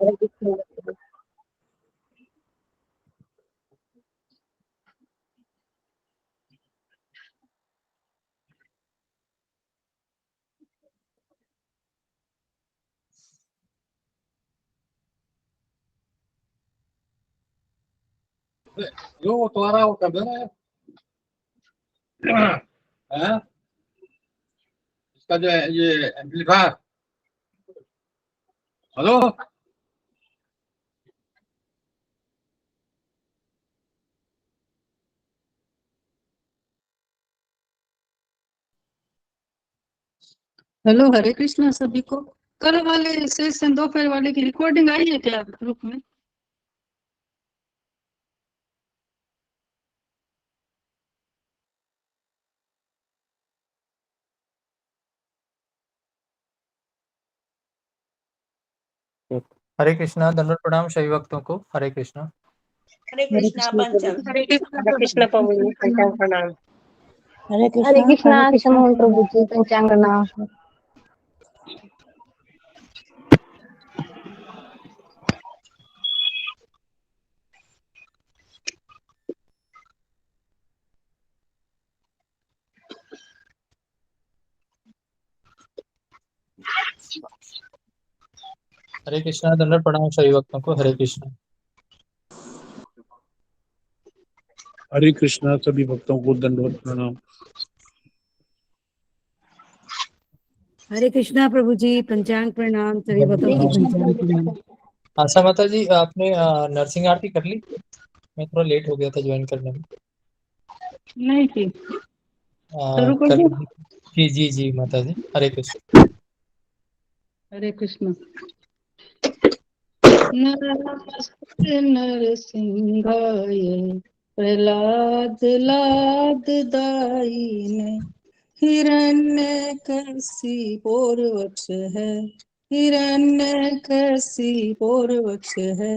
Yo, तुम्हारा वो कर देना है इसका जो है ये एम्पलीफायर। हेलो हेलो, हरे कृष्णा सभी को। कल वाले सेशन दोपहर वाले की रिकॉर्डिंग आई है क्या ग्रुप में? हरे कृष्णा, दंडवत प्रणाम सभी भक्तों को। हरे कृष्णा। हरे कृष्णा पंचम। हरे कृष्ण प्रभु जी पंचांग प्रणाम। हरे कृष्णा समोहन प्रभु जी पंचांग प्रणाम। हरे कृष्णा, दंडवत प्रणाम सभी भक्तों को। हरे कृष्णा। हरे कृष्णा सभी भक्तों को दंडवत प्रणाम। हरे कृष्णा प्रभु जी पंचांग प्रणाम सभी भक्तों को पंचांग प्रणाम। आशा माता जी, आपने नरसिंह आरती कर ली? मैं थोड़ा लेट हो गया था ज्वाइन करने में। नहीं थी। शुरू कर दूं? जी जी जी माता जी। हरे कृष्ण। हरे कृष्णा। नमस्ते नरसिंहाय प्रहलाद लाद दायिने हिरण्यकशिपोर्वक्ष है हिरण्यकशिपोर्वक्ष है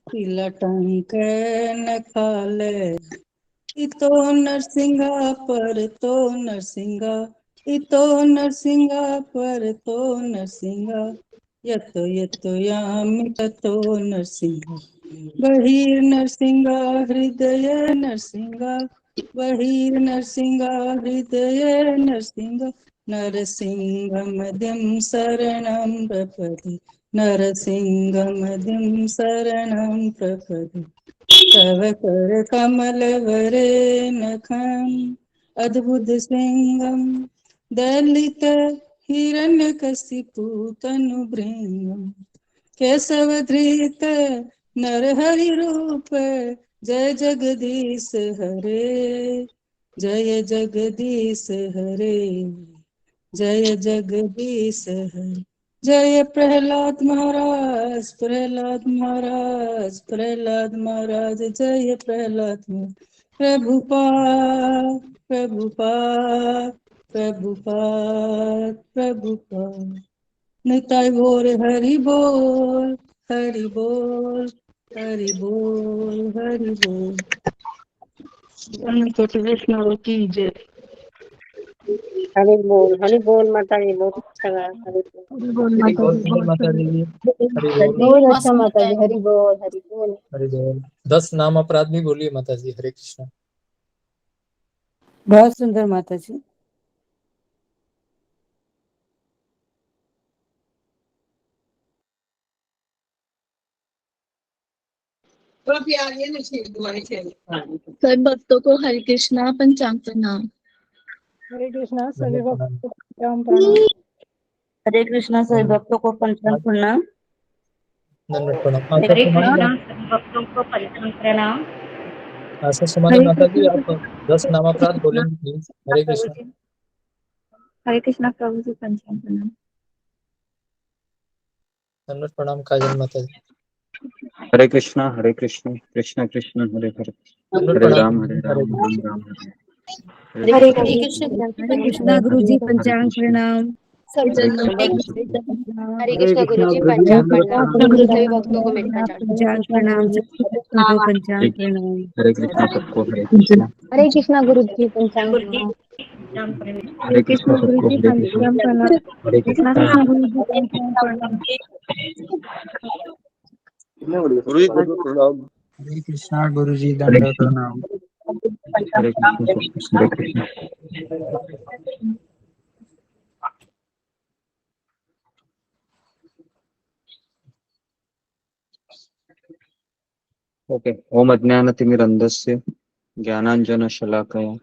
तिलटंक नखाले इतो नरसिंहा पर तो नरसिंहा इतो नरसिंहा पर तो नरसिंहा यतो यतो यामि ततो नरसिंहा बहिर्नरसिंहा हृदय नरसिंहा बहिर्नरसिंहा हृदय नरसिंहा नरसिंहमद्यं शरणं प्रपदि नरसिंहमद्यं शरणं प्रपदि तव कर कमल वरे नखम् अद्भुत सिंहम दलित हिरण्यकशिपु तनुभृंगम् केशवधृत नरहरि रूप जय जगदीश हरे जय जगदीश हरे जय जगदीश हरे जय प्रहलाद महाराज प्रहलाद महाराज प्रहलाद महाराज जय प्रहलाद प्रभुपाद प्रभुपाद प्रभुपाद प्रभुपाद निताय गौर हरि बोल हरि बोल हरि बोल हरि बोल। अनंत वैष्णव की जय। हरि बोल माता जी बहुत अच्छा लगा। हरि बोल हरि बोल माता जी। हरि बोल। बहुत अच्छा माता जी। हरि बोल हरि बोल हरि बोल। 10 नाम अपराध भी बोलिए माता जी। हरे कृष्णा। बहुत सुंदर माता जी। सब भक्तों को हरे कृष्णा पंचांग प्रणाम। हरे कृष्णा सभी दंडवत भक्तों प्रणाम। को पंचांग प्रणाम। हरे कृष्णा सभी भक्तों को पंचांग प्रणाम। दंडवत प्रणाम। आशा हरे कुमारी कृष्णा आप, सभी भक्तों को पंचांग प्रणाम। आशा कुमारी हरे माता जी, कृष्णा आप 10 नाम अपराध बोलेंगे प्लीज। हरे प्रभु कृष्णा। जी। हरे कृष्णा प्रभु जी पंचांग प्रणाम। दंडवत प्रणाम काजल माता जी। हरे कृष्णा कृष्ण कृष्ण हरे हरे दंडवत हरे प्रणाम। राम हरे राम कृष्ण। राम हरे हरे हरे कृष्णा गुरु जी पंचांग प्रणाम। हरे हरे कृष्णा गुरु जी पंचांग पंचांग प्रणाम। प्रणाम सबको पंचांग प्रणाम। हरे कृष्णा सबको हरे कृष्णा। हरे कृष्णा गुरु जी पंचांग गुरु जी प्रणाम। पंचांग प्रणाम। हरे कृष्णा सबको हरे कृष्णा। हरे कृष्णा गुरु जी पंचांग प्रणाम। हरे कृष्णा गुरु जी, दंडवत प्रणाम। हरे कृष्ण हरे कृष्ण। ओके। ओम अज्ञानतिमिरन्धस्य ज्ञानाञ्जनशलाकया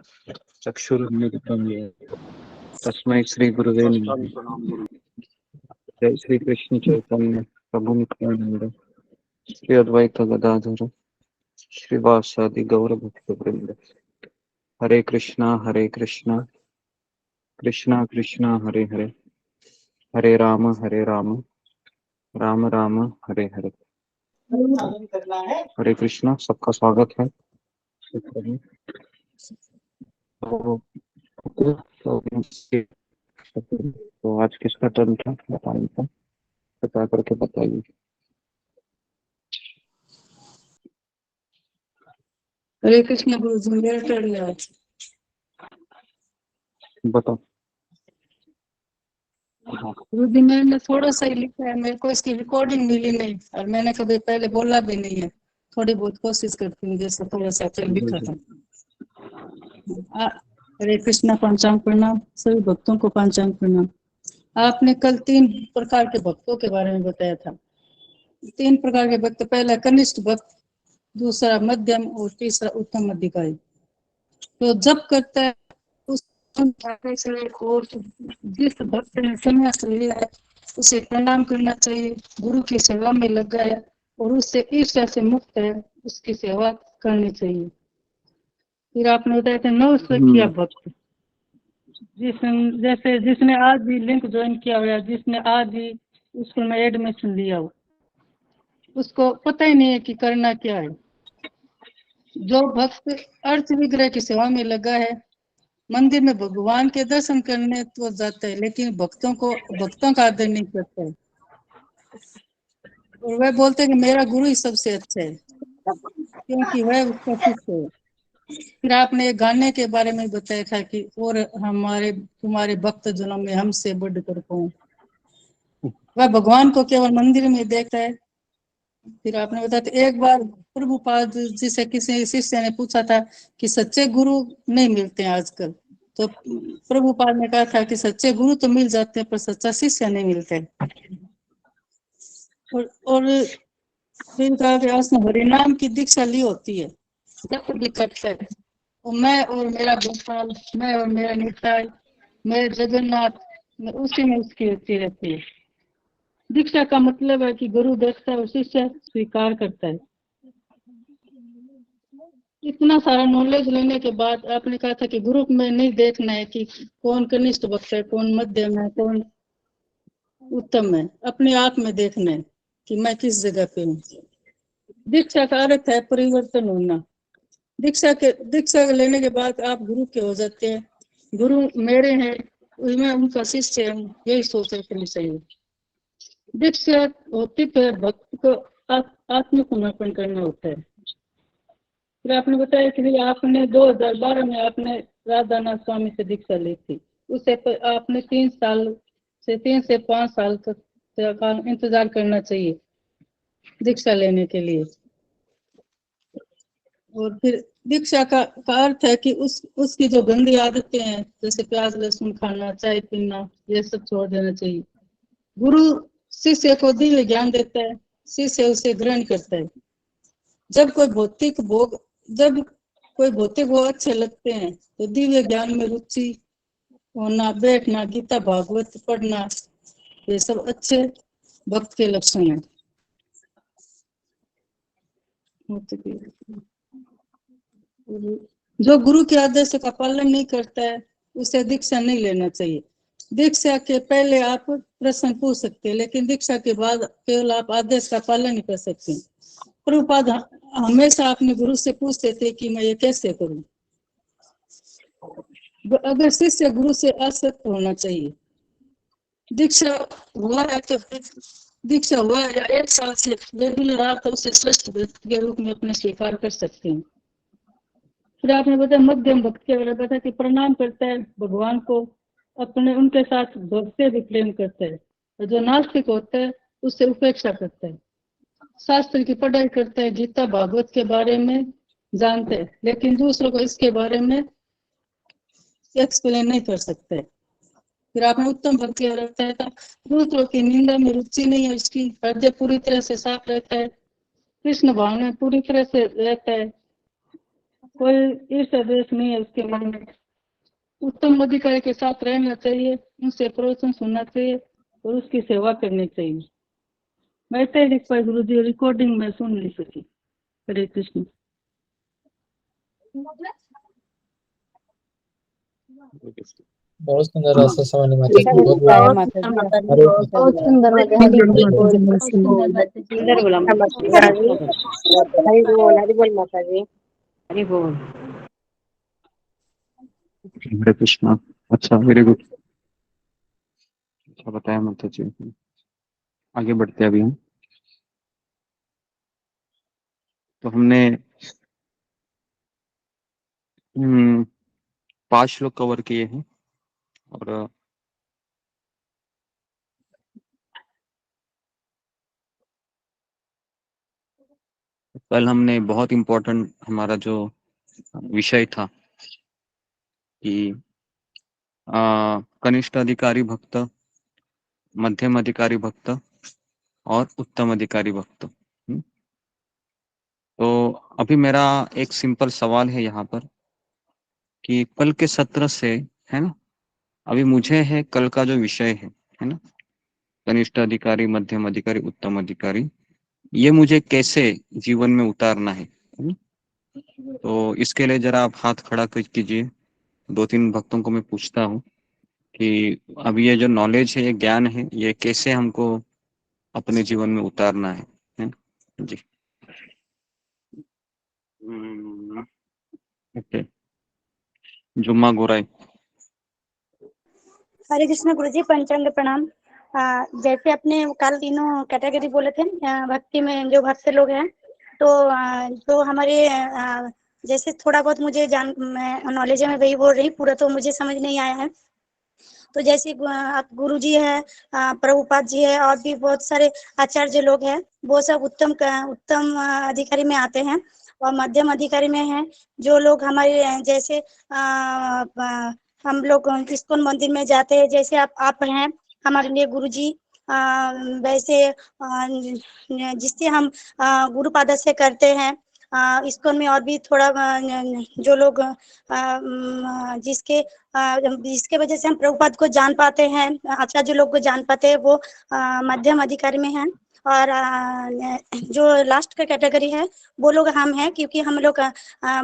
चक्षुरुन्मिलितं येन तस्मै श्री गुरुवे नमः। जय श्री कृष्ण चैतन्य प्रभु नित्यानंद श्री अद्वैत गदाधर श्रीवासादि गौर भक्तवृंद। हरे कृष्णा कृष्णा कृष्णा हरे हरे, हरे राम राम राम हरे हरे। हरे कृष्णा, सबका स्वागत है। तो आज किसका टर्न था बताइए, बता करके बताइए। हरे कृष्ण गुरु जी, मेरा टर्न है आज। बताओ। गुरु जी मैंने थोड़ा सा ही लिखा है, मेरे को इसकी रिकॉर्डिंग मिली नहीं और मैंने कभी पहले बोला भी नहीं है। थोड़ी बहुत कोशिश करती हूँ, जैसे थोड़ा सा चल लिखा था। हरे कृष्णा, पंचांग प्रणाम सभी भक्तों को, पंचांग प्रणाम। आपने कल 3 प्रकार के भक्तों के बारे में बताया था। 3 प्रकार के भक्त, पहला कनिष्ठ भक्त, दूसरा मध्यम और तीसरा उत्तम अधिकारी। तो जब करता है उस और जिस भक्त ने संन्यास लिया है उसे प्रणाम करना चाहिए, गुरु की सेवा में लगा है और उससे ईर्ष्या से मुक्त है, उसकी सेवा करनी चाहिए। फिर आपने बताया था 9 सखिया भक्त, जिसने आज ही लिंक ज्वाइन किया हुआ, जिसने आज ही स्कूल में एडमिशन लिया हो, उसको पता ही नहीं है कि करना क्या है। जो भक्त अर्थ विग्रह की सेवा में लगा है, मंदिर में भगवान के दर्शन करने तो जाता है, लेकिन भक्तों का आदर नहीं करता है और वह बोलते हैं कि मेरा गुरु ही सबसे अच्छा है, क्योंकि वह उसका शिष्य है। फिर आपने एक गाने के बारे में बताया था कि और तुम्हारे भक्त जनों में हमसे बढ़कर कौन। वह भगवान को केवल मंदिर में देखता है। फिर आपने बताया था एक बार प्रभुपाद जी से किसी शिष्य ने पूछा था कि सच्चे गुरु नहीं मिलते हैं आजकल, तो प्रभुपाद ने कहा था कि सच्चे गुरु तो मिल जाते हैं पर सच्चा शिष्य नहीं मिलते। और फिर कहा कि उसने हरिनाम की दीक्षा ली होती है, जब भी करता है और मैं और मेरा गोपाल, मैं और मेरा निताई, मेरे जगन्नाथ, मैं उसी में उसकी रुचि रहती है। दीक्षा का मतलब है कि गुरु देखता है और शिष्य स्वीकार करता है। इतना सारा नॉलेज लेने के बाद आपने कहा था कि ग्रुप में नहीं देखना है कि कौन कनिष्ठ भक्त है, कौन मध्यम है, कौन उत्तम है, अपने आप में देखना है कि मैं किस जगह पे हूँ। दीक्षा का अर्थ है परिवर्तन होना। दीक्षा लेने के बाद आप गुरु के हो जाते हैं। गुरु मेरे हैं, मैं उनका शिष्य हूँ, यही सोच रखनी चाहिए। दीक्षा होती है भक्त को आत्मसमर्पण करना होता है। फिर आपने बताया कि आपने 2012 में आपने राधानाथ स्वामी से दीक्षा ली थी। उससे आपने 3 से 5 साल तक इंतजार करना चाहिए दीक्षा लेने के लिए। और फिर दीक्षा का अर्थ है कि उसकी जो गंदी आदतें हैं, जैसे प्याज लहसुन खाना, चाय पीना, ये सब छोड़ देना चाहिए। गुरु शिष्य को दिव्य ज्ञान देता है, शिष्य उसे ग्रहण करता है। जब कोई भौतिक भोग अच्छे लगते हैं तो दिव्य ज्ञान में रुचि होना, बैठना, गीता भागवत पढ़ना, ये सब अच्छे भक्त के लक्षण हैं। जो गुरु के आदेश का पालन नहीं करता है उसे दीक्षा नहीं लेना चाहिए। दीक्षा के पहले आप प्रश्न पूछ सकते हैं, लेकिन दीक्षा के बाद केवल आप आदेश का पालन नहीं कर सकते। प्रभुपाद हमेशा अपने गुरु से पूछते थे कि मैं ये कैसे करूं। अगर शिष्य गुरु से आसक्त होना चाहिए। दीक्षा हुआ है तो दीक्षा हुआ है या 1 साल से रेगुलर आप उसे श्रेष्ठ भक्त के रूप में अपने स्वीकार कर सकते हैं। फिर आपने बताया मध्यम भक्त के बारे में बताया कि प्रणाम करता है भगवान को, अपने उनके साथ भक्त से भी प्रेम करता है, और जो नास्तिक होता है उससे उपेक्षा करता है। शास्त्र की पढ़ाई करते हैं, गीता भागवत के बारे में जानते हैं, लेकिन दूसरों को इसके बारे में एक्सप्लेन नहीं कर सकते। फिर आपने उत्तम भक्ति रखता है तो दूसरों की निंदा में रुचि नहीं है, उसकी हृदय पूरी तरह से साफ रहता है, कृष्ण भाव में पूरी तरह से रहता है, कोई ईर्ष्या द्वेष नहीं है उसके मन में। उत्तम अधिकारी के साथ रहना चाहिए, उनसे प्रवचन सुनना चाहिए और उसकी सेवा करनी चाहिए। मैं तो लिख पाई गुरु जी, रिकॉर्डिंग में सुन नहीं सकी। हरे कृष्ण। बहुत सुंदर ऐसा सवाल माता जी, बहुत जय बहुत माता दी। हरे बहुत सुंदर लगे, हरि बोल, माता जी, बहुत सुंदर बातें की। सुंदर बोला माता जी। नमस्कार जी। हरि बोल माता जी। हरि बोल। हरे कृष्णा। अच्छा, वेरी गुड। अच्छा बताया माता जी। आगे बढ़ते हैं अभी हम। तो हमने 5 श्लोक कवर किए हैं और कल हमने बहुत इम्पोर्टेंट हमारा जो विषय था कि कनिष्ठ अधिकारी भक्त, मध्यम अधिकारी भक्त और उत्तम अधिकारी भक्त। तो अभी मेरा एक सिंपल सवाल है यहाँ पर कि कल के सत्र से, है ना, अभी मुझे है कल का जो विषय है ना, कनिष्ठ अधिकारी, मध्यम अधिकारी, उत्तम अधिकारी, ये मुझे कैसे जीवन में उतारना है ना? तो इसके लिए जरा आप हाथ खड़ा कीजिए। 2-3 भक्तों को मैं पूछता हूँ कि अभी ये जो नॉलेज है, ये ज्ञान है, ये कैसे हमको अपने जीवन में उतारना है जी। ओके, जुम्मा गोराई। हरे कृष्ण गुरु जी, पंचांग प्रणाम। जैसे अपने कल तीनों कैटेगरी बोले थे, भक्ति में जो भक्त लोग हैं, तो जो हमारे जैसे थोड़ा बहुत मुझे नॉलेज है, मैं वही बोल रही, पूरा तो मुझे समझ नहीं आया है। तो जैसे आप गुरु जी है, प्रभुपाद जी है, और भी बहुत सारे आचार्य लोग हैं, वो सब उत्तम अधिकारी में आते हैं। और मध्यम अधिकारी में है जो लोग हमारे जैसे हम लोग इस्कॉन मंदिर में जाते हैं, जैसे आप हैं हमारे लिए गुरु जी, वैसे जिससे हम गुरुपाद से करते हैं इस्कॉन में। और भी थोड़ा जो लोग जिसके वजह से हम प्रभुपाद को जान पाते हैं, आचार्य लोग को जान पाते हैं, वो मध्यम अधिकारी में हैं। और जो लास्ट का कैटेगरी है वो लोग हम हैं, क्योंकि हम लोग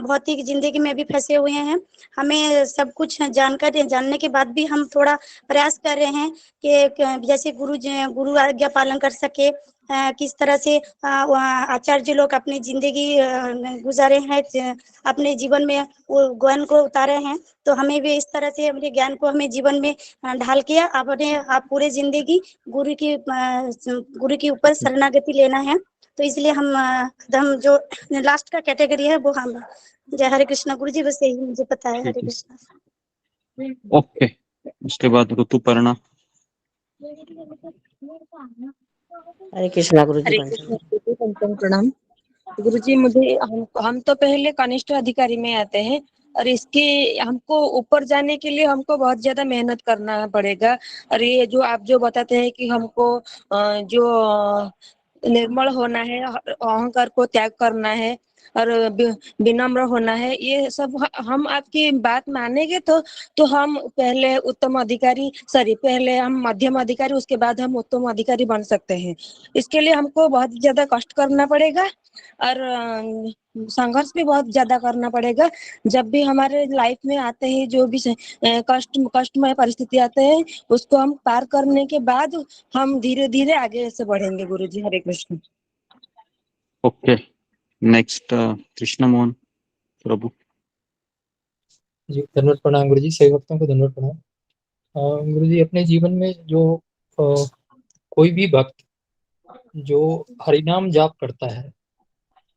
भौतिक जिंदगी में भी फंसे हुए हैं। हमें सब कुछ जानकारी जानने के बाद भी हम थोड़ा प्रयास कर रहे हैं कि जैसे गुरु आज्ञा पालन कर सके, किस तरह से आचार्य लोग अपनी जिंदगी गुजारे हैं, अपने जीवन में वो ज्ञान को उतारे हैं। तो हमें भी इस तरह से अपने ज्ञान को हमें जीवन में ढाल के अपने पूरे जिंदगी गुरु के ऊपर शरणागति लेना है। तो इसलिए हम जो लास्ट का कैटेगरी है वो हम। जय हरे कृष्णा गुरु जी, बस यही मुझे पता है। हरे कृष्णा। ओके, उसके बाद ऋतुपर्णा। हरे कृष्णा गुरु जी। हरे कृष्ण गुरु जी, पंचांग प्रणाम। गुरु जी, मुझे हम तो पहले कनिष्ठ अधिकारी में आते हैं, और इसके हमको ऊपर जाने के लिए हमको बहुत ज्यादा मेहनत करना पड़ेगा। और ये जो आप जो बताते हैं कि हमको जो निर्मल होना है, अहंकार को त्याग करना है, और विनम्र होना है, ये सब हम आपकी बात मानेंगे तो हम पहले उत्तम अधिकारी, पहले हम मध्यम अधिकारी, उसके बाद हम उत्तम अधिकारी बन सकते हैं। इसके लिए हमको बहुत ज्यादा कष्ट करना पड़ेगा और संघर्ष भी बहुत ज्यादा करना पड़ेगा। जब भी हमारे लाइफ में आते हैं जो भी कष्टमय परिस्थिति आते हैं, उसको हम पार करने के बाद हम धीरे धीरे आगे से बढ़ेंगे। गुरु जी, हरे कृष्ण। ओके, नेक्स्ट कृष्ण मोहन प्रभु जी। धन्यवाद प्रणाम गुरु जी, सभी भक्तों को धन्यवाद प्रणाम। गुरु जी, अपने जीवन में जो कोई भी भक्त जो हरिनाम जाप करता है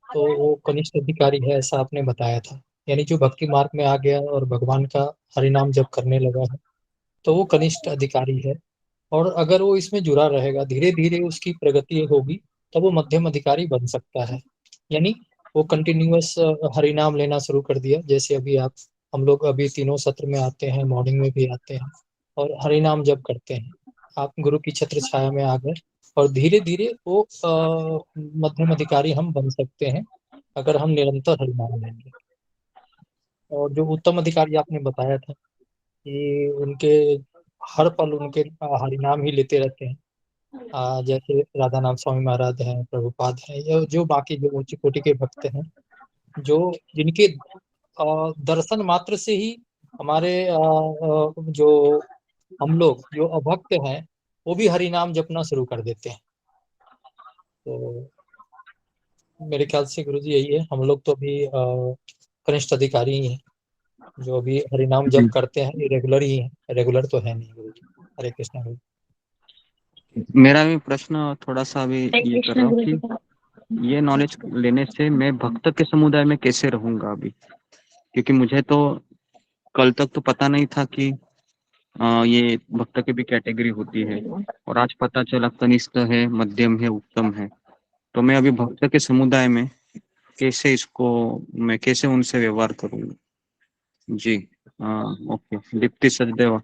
तो वो कनिष्ठ अधिकारी है, ऐसा आपने बताया था। यानी जो भक्ति मार्ग में आ गया और भगवान का हरिनाम जप करने लगा है तो वो कनिष्ठ अधिकारी है। और अगर वो इसमें जुड़ा रहेगा, धीरे धीरे उसकी प्रगति होगी तब वो मध्यम अधिकारी बन सकता है। यानी वो कंटिन्यूअस हरिनाम लेना शुरू कर दिया। जैसे अभी हम लोग अभी तीनों सत्र में आते हैं, मॉर्निंग में भी आते हैं और हरिनाम जप करते हैं। आप गुरु की छत्र छाया में आ गए और धीरे धीरे वो मध्यम अधिकारी हम बन सकते हैं अगर हम निरंतर हरिनाम लेंगे। और जो उत्तम अधिकारी आपने बताया था कि उनके हर पल उनके हरिनाम ही लेते रहते हैं। जैसे राधा नाम स्वामी महाराज हैं, प्रभुपाद हैं, या जो बाकी जो ऊंची कोटि के भक्त हैं, जो जिनके दर्शन मात्र से ही हमारे जो हम लोग जो अभक्त हैं वो भी हरिनाम जपना शुरू कर देते हैं। तो मेरे ख्याल से गुरुजी यही है। हम लोग तो अभी कनिष्ठ अधिकारी ही हैं जो अभी हरिनाम जप करते हैं, रेगुलर ही हैं, रेगुलर तो है नहीं गुरुजी। हरे कृष्णा गुरु। मेरा भी प्रश्न थोड़ा सा अभी ये कर रहा हूँ कि ये नॉलेज लेने से मैं भक्त के समुदाय में कैसे रहूंगा अभी, क्योंकि मुझे तो कल तक तो पता नहीं था कि ये भक्त की भी कैटेगरी होती है, और आज पता चला कनिष्ठ है, मध्यम है, उत्तम है। तो मैं अभी भक्त के समुदाय में कैसे मैं कैसे उनसे व्यवहार करूंगा? जी ओके। दीप्ति सचदेवा।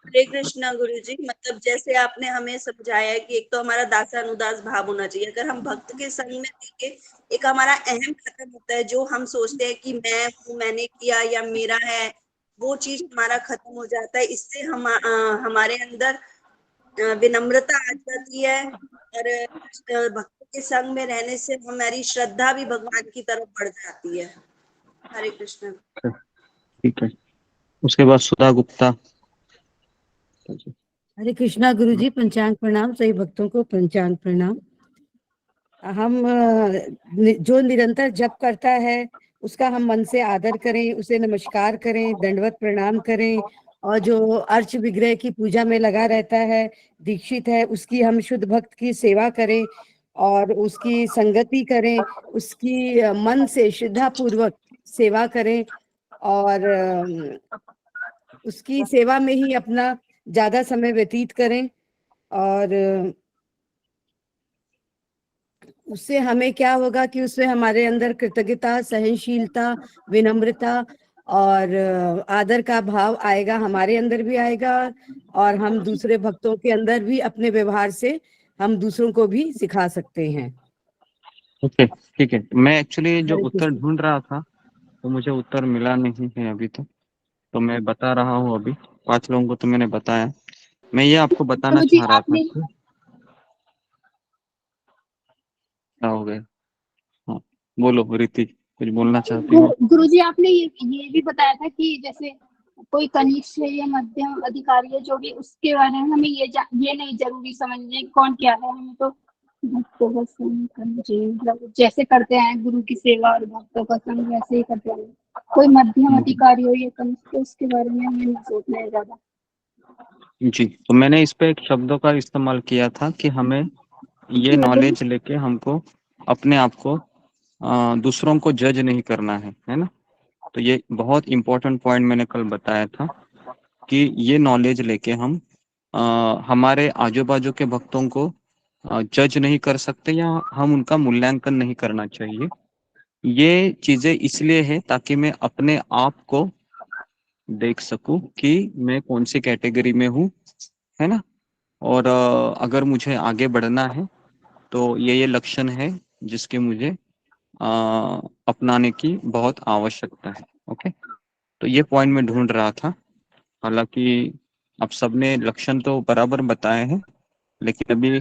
हरे कृष्णा गुरु जी, मतलब जैसे आपने हमें समझाया कि एक तो हमारा दासानुदास भाव होना चाहिए। अगर हम भक्त के संग में देखें, एक हमारा अहम खत्म होता है। जो हम सोचते हैं कि मैं हूँ, मैंने किया या मेरा है, वो चीज हमारा खत्म हो जाता है। इससे हमारे अंदर विनम्रता आ जाती है, और भक्त के संग में रहने से हमारी श्रद्धा भी भगवान की तरफ बढ़ जाती है। हरे कृष्ण। ठीक है, उसके बाद सुधा गुप्ता। हरे कृष्णा गुरु जी, पंचांग प्रणाम। सही भक्तों को पंचांग प्रणाम। हम जो निरंतर जप करता है उसका हम मन से आदर करें, उसे नमस्कार करें, दंडवत प्रणाम करें। और जो अर्च विग्रह की पूजा में लगा रहता है, दीक्षित है, उसकी हम शुद्ध भक्त की सेवा करें और उसकी संगति करें, उसकी मन से श्रद्धा पूर्वक सेवा करें और उसकी सेवा में ही अपना ज्यादा समय व्यतीत करें। और उससे हमें क्या होगा कि उससे हमारे अंदर कृतज्ञता, सहनशीलता, विनम्रता और आदर का भाव आएगा, हमारे अंदर भी आएगा और हम दूसरे भक्तों के अंदर भी अपने व्यवहार से हम दूसरों को भी सिखा सकते हैं। ओके ठीक है। मैं एक्चुअली जो उत्तर ढूंढ रहा था तो मुझे उत्तर मिला नहीं है अभी तक, तो मैं बता रहा हूँ। अभी 5 लोगों को तो मैंने बताया। मैं ये आपको बताना चाह रहा था कि क्या हो गया। हाँ बोलो रीति, कुछ बोलना चाहती हो? गुरुजी आपने ये भी बताया था कि जैसे कोई कनिष्ठ है या मध्यम अधिकारी है जो भी, उसके बारे में हमें ये नहीं जरूरी समझने कौन क्या है। हमें तो भक्तों का संग करना चाहिए, मतलब जैसे करते हैं गुरु की सेवा और भक्तों का संग वैसे ही करते हैं। कोई मध्यम अधिकारी हो या कनिष्ठ, उसके बारे में हमें नहीं सोचना है ज्यादा। जी, तो मैंने इस पे एक शब्दों का इस्तेमाल किया था कि हमें ये नॉलेज लेके हमको अपने आप को दूसरों को जज नहीं करना है ना। तो ये बहुत इम्पोर्टेंट पॉइंट मैंने कल बताया था कि ये नॉलेज लेके हम हमारे आजू बाजू के भक्तों को जज नहीं कर सकते या हम उनका मूल्यांकन नहीं करना चाहिए। ये चीजें इसलिए है ताकि मैं अपने आप को देख सकूं कि मैं कौन सी कैटेगरी में हूँ, है ना। और अगर मुझे आगे बढ़ना है तो ये लक्षण है जिसके मुझे अपनाने की बहुत आवश्यकता है। ओके, तो ये पॉइंट मैं ढूंढ रहा था। हालांकि आप सबने लक्षण तो बराबर बताए हैं, लेकिन अभी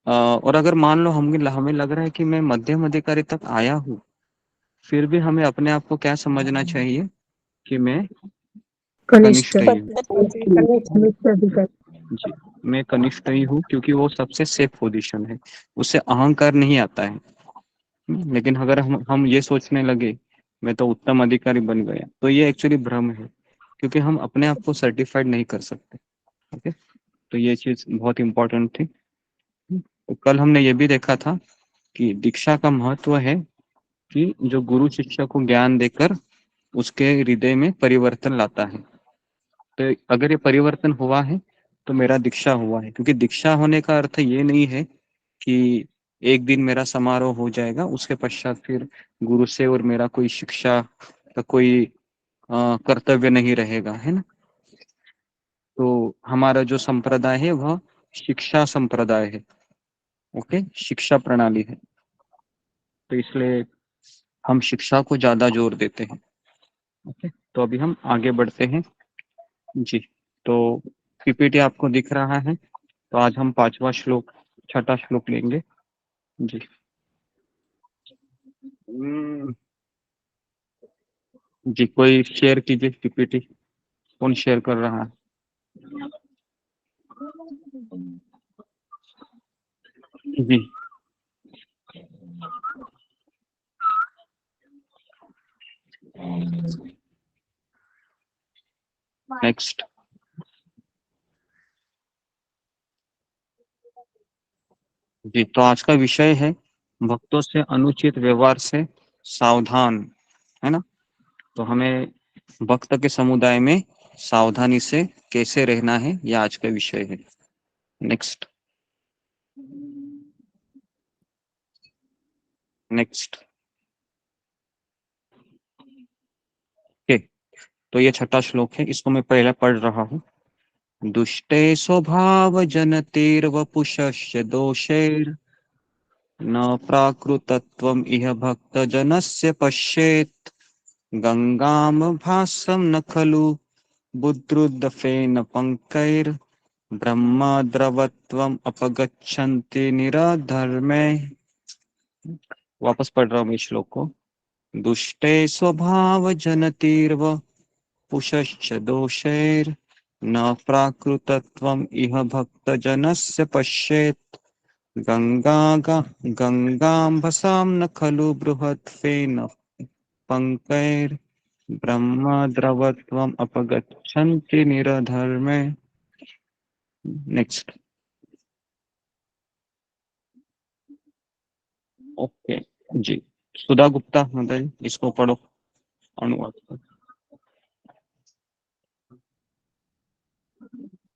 और अगर मान लो हमें लग रहा है कि मैं मध्यम अधिकारी तक आया हूँ, फिर भी हमें अपने आप को क्या समझना चाहिए कि मैं कनिष्ठ ही हूँ। जी, मैं कनिष्ठ ही हूँ क्योंकि वो सबसे सेफ पोजीशन है, उससे अहंकार नहीं आता है। लेकिन अगर हम ये सोचने लगे मैं तो उत्तम अधिकारी बन गया, तो ये एक्चुअली भ्रम है, क्योंकि हम अपने आप को सर्टिफाइड नहीं कर सकते। ओके, तो ये चीज बहुत इम्पोर्टेंट थी। तो कल हमने ये भी देखा था कि दीक्षा का महत्व है कि जो गुरु शिष्य को ज्ञान देकर उसके हृदय में परिवर्तन लाता है। तो अगर ये परिवर्तन हुआ है तो मेरा दीक्षा हुआ है, क्योंकि दीक्षा होने का अर्थ ये नहीं है कि एक दिन मेरा समारोह हो जाएगा, उसके पश्चात फिर गुरु से और मेरा कोई शिक्षा का कोई कर्तव्य नहीं रहेगा, है ना। तो हमारा जो संप्रदाय है वह शिक्षा संप्रदाय है, ओके, शिक्षा प्रणाली है, तो इसलिए हम शिक्षा को ज्यादा जोर देते हैं। ओके, तो अभी हम आगे बढ़ते हैं जी। तो पीपीटी आपको दिख रहा है, तो आज हम 5वां श्लोक, 6ठा श्लोक लेंगे जी। जी, कोई शेयर कीजिए पीपीटी, कौन शेयर कर रहा है? जी, नेक्स्ट। जी, तो आज का विषय है भक्तों से अनुचित व्यवहार से सावधान, है ना। तो हमें भक्त के समुदाय में सावधानी से कैसे रहना है, यह आज का विषय है। Next, next. ओके, तो ये 6ठा श्लोक है, इसको मैं पहले पढ़ रहा हूँ। दुष्टे स्वभाव जनतेर्वपुषस्य दोषैर् न प्राकृतत्वम् इह भक्त जनस्य पश्येत् गंगाम भासम न खलु बुद्रुदफेन पंकैर् ब्रह्म द्रवत्वम अपगच्छन्ति निराधर्मे। वापस पढ़ रहा हूँ इस श्लोक को। दुष्टे स्वभाव जनतीर्व पुषश्च दोषैर् न प्राकृतत्वम् इह भक्त जनस्य पश्येत् गंगाम्भसां न खलु बृहत्फेन पंकैर् ब्रह्म द्रवत्वम अपगच्छन्ति निराधर्मे। नेक्स्ट, ओके जी। सुधा गुप्ता मतलब इसको पढ़ो, अनुवाद।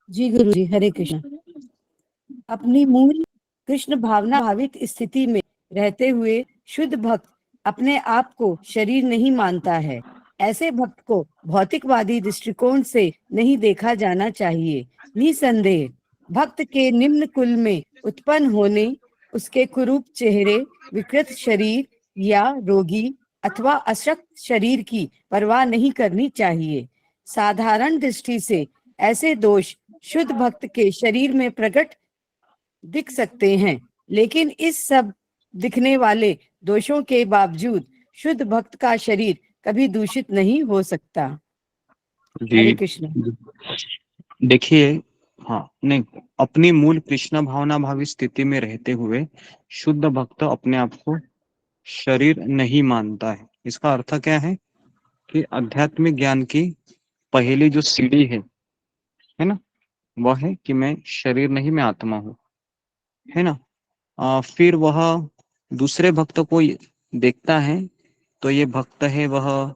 जी गुरु जी, हरे कृष्ण। अपनी मूल कृष्ण भावना भावित स्थिति में रहते हुए शुद्ध भक्त अपने आप को शरीर नहीं मानता है। ऐसे भक्त को भौतिकवादी दृष्टिकोण से नहीं देखा जाना चाहिए। निसंदेह भक्त के निम्न कुल में उत्पन्न होने, उसके कुरूप चेहरे, विकृत शरीर या रोगी अथवा अशक्त शरीर की परवाह नहीं करनी चाहिए। साधारण दृष्टि से ऐसे दोष शुद्ध भक्त के शरीर में प्रकट दिख सकते हैं, लेकिन इस सब दिखने वाले दोषों के बावजूद शुद्ध भक्त का शरीर कभी दूषित नहीं हो सकता। हरे जी कृष्ण। देखिए, हाँ नहीं, अपनी मूल कृष्ण भावना भावी स्थिति में रहते हुए शुद्ध भक्त अपने आप को शरीर नहीं मानता है। इसका अर्थ क्या है कि आध्यात्मिक ज्ञान की पहली जो सीढ़ी है ना, वह है कि मैं शरीर नहीं, मैं आत्मा हूँ, है ना। फिर वह दूसरे भक्त को देखता है तो ये भक्त है, वह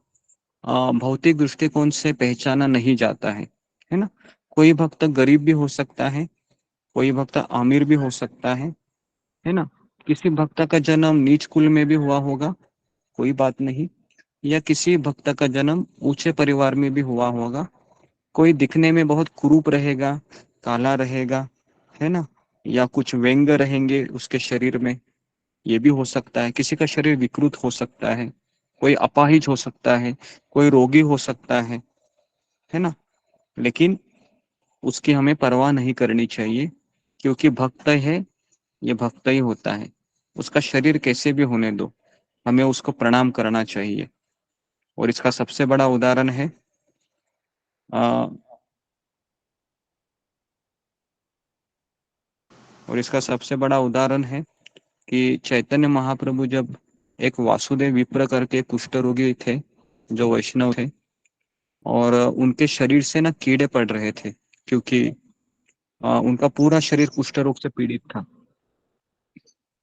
भौतिक दृष्टिकोण से पहचाना नहीं जाता है ना। कोई भक्त गरीब भी हो सकता है, कोई भक्त अमीर भी हो सकता है ना। किसी भक्त का जन्म नीच कुल में भी हुआ होगा, कोई बात नहीं, या किसी भक्त का जन्म ऊंचे परिवार में भी हुआ होगा। कोई दिखने में बहुत कुरूप रहेगा, काला रहेगा, है ना, या कुछ व्यंग रहेंगे उसके शरीर में, ये भी हो सकता है। किसी का शरीर विकृत हो सकता है, कोई अपाहिज हो सकता है, कोई रोगी हो सकता है ना। लेकिन उसकी हमें परवाह नहीं करनी चाहिए, क्योंकि भक्त है, ये भक्त ही होता है। उसका शरीर कैसे भी होने दो, हमें उसको प्रणाम करना चाहिए। और इसका सबसे बड़ा उदाहरण है कि चैतन्य महाप्रभु जब एक वासुदेव विप्र करके कुष्ठ रोगी थे, जो वैष्णव थे, और उनके शरीर से ना कीड़े पड़ रहे थे, क्योंकि उनका पूरा शरीर कुष्ठ रोग से पीड़ित था।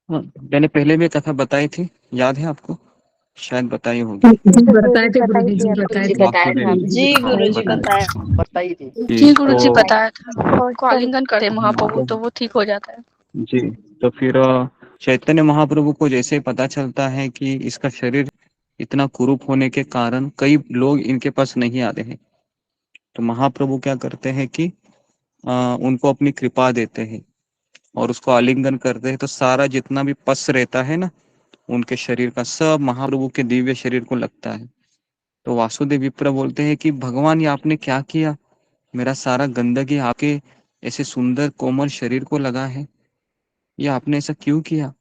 मैंने पहले भी कथा बताई थी, याद है आपको? शायद बताई होगी। बताए थे गुरुजी जी, बताए थे जी गुरुजी बताई थी। जी गुरुजी बताया था, को आलिंगन करे महाप्रभु तो वो ठीक हो जाता है। जी, तो फिर चैतन्य महाप्रभु को जैसे पता चलता है कि इसका शरीर इतना कुरूप होने के कारण कई लोग इनके पास नहीं आते हैं, तो महाप्रभु क्या करते हैं कि उनको अपनी कृपा देते हैं और उसको आलिंगन करते हैं, तो सारा जितना भी पस रहता है ना उनके शरीर का, सब महाप्रभु के दिव्य शरीर को लगता है। तो वासुदेव विप्र बोलते हैं कि भगवान ये आपने क्या किया, मेरा सारा गंदगी आपके ऐसे सुंदर कोमल शरीर को लगा है, ये आपने ऐसा क्यों किया?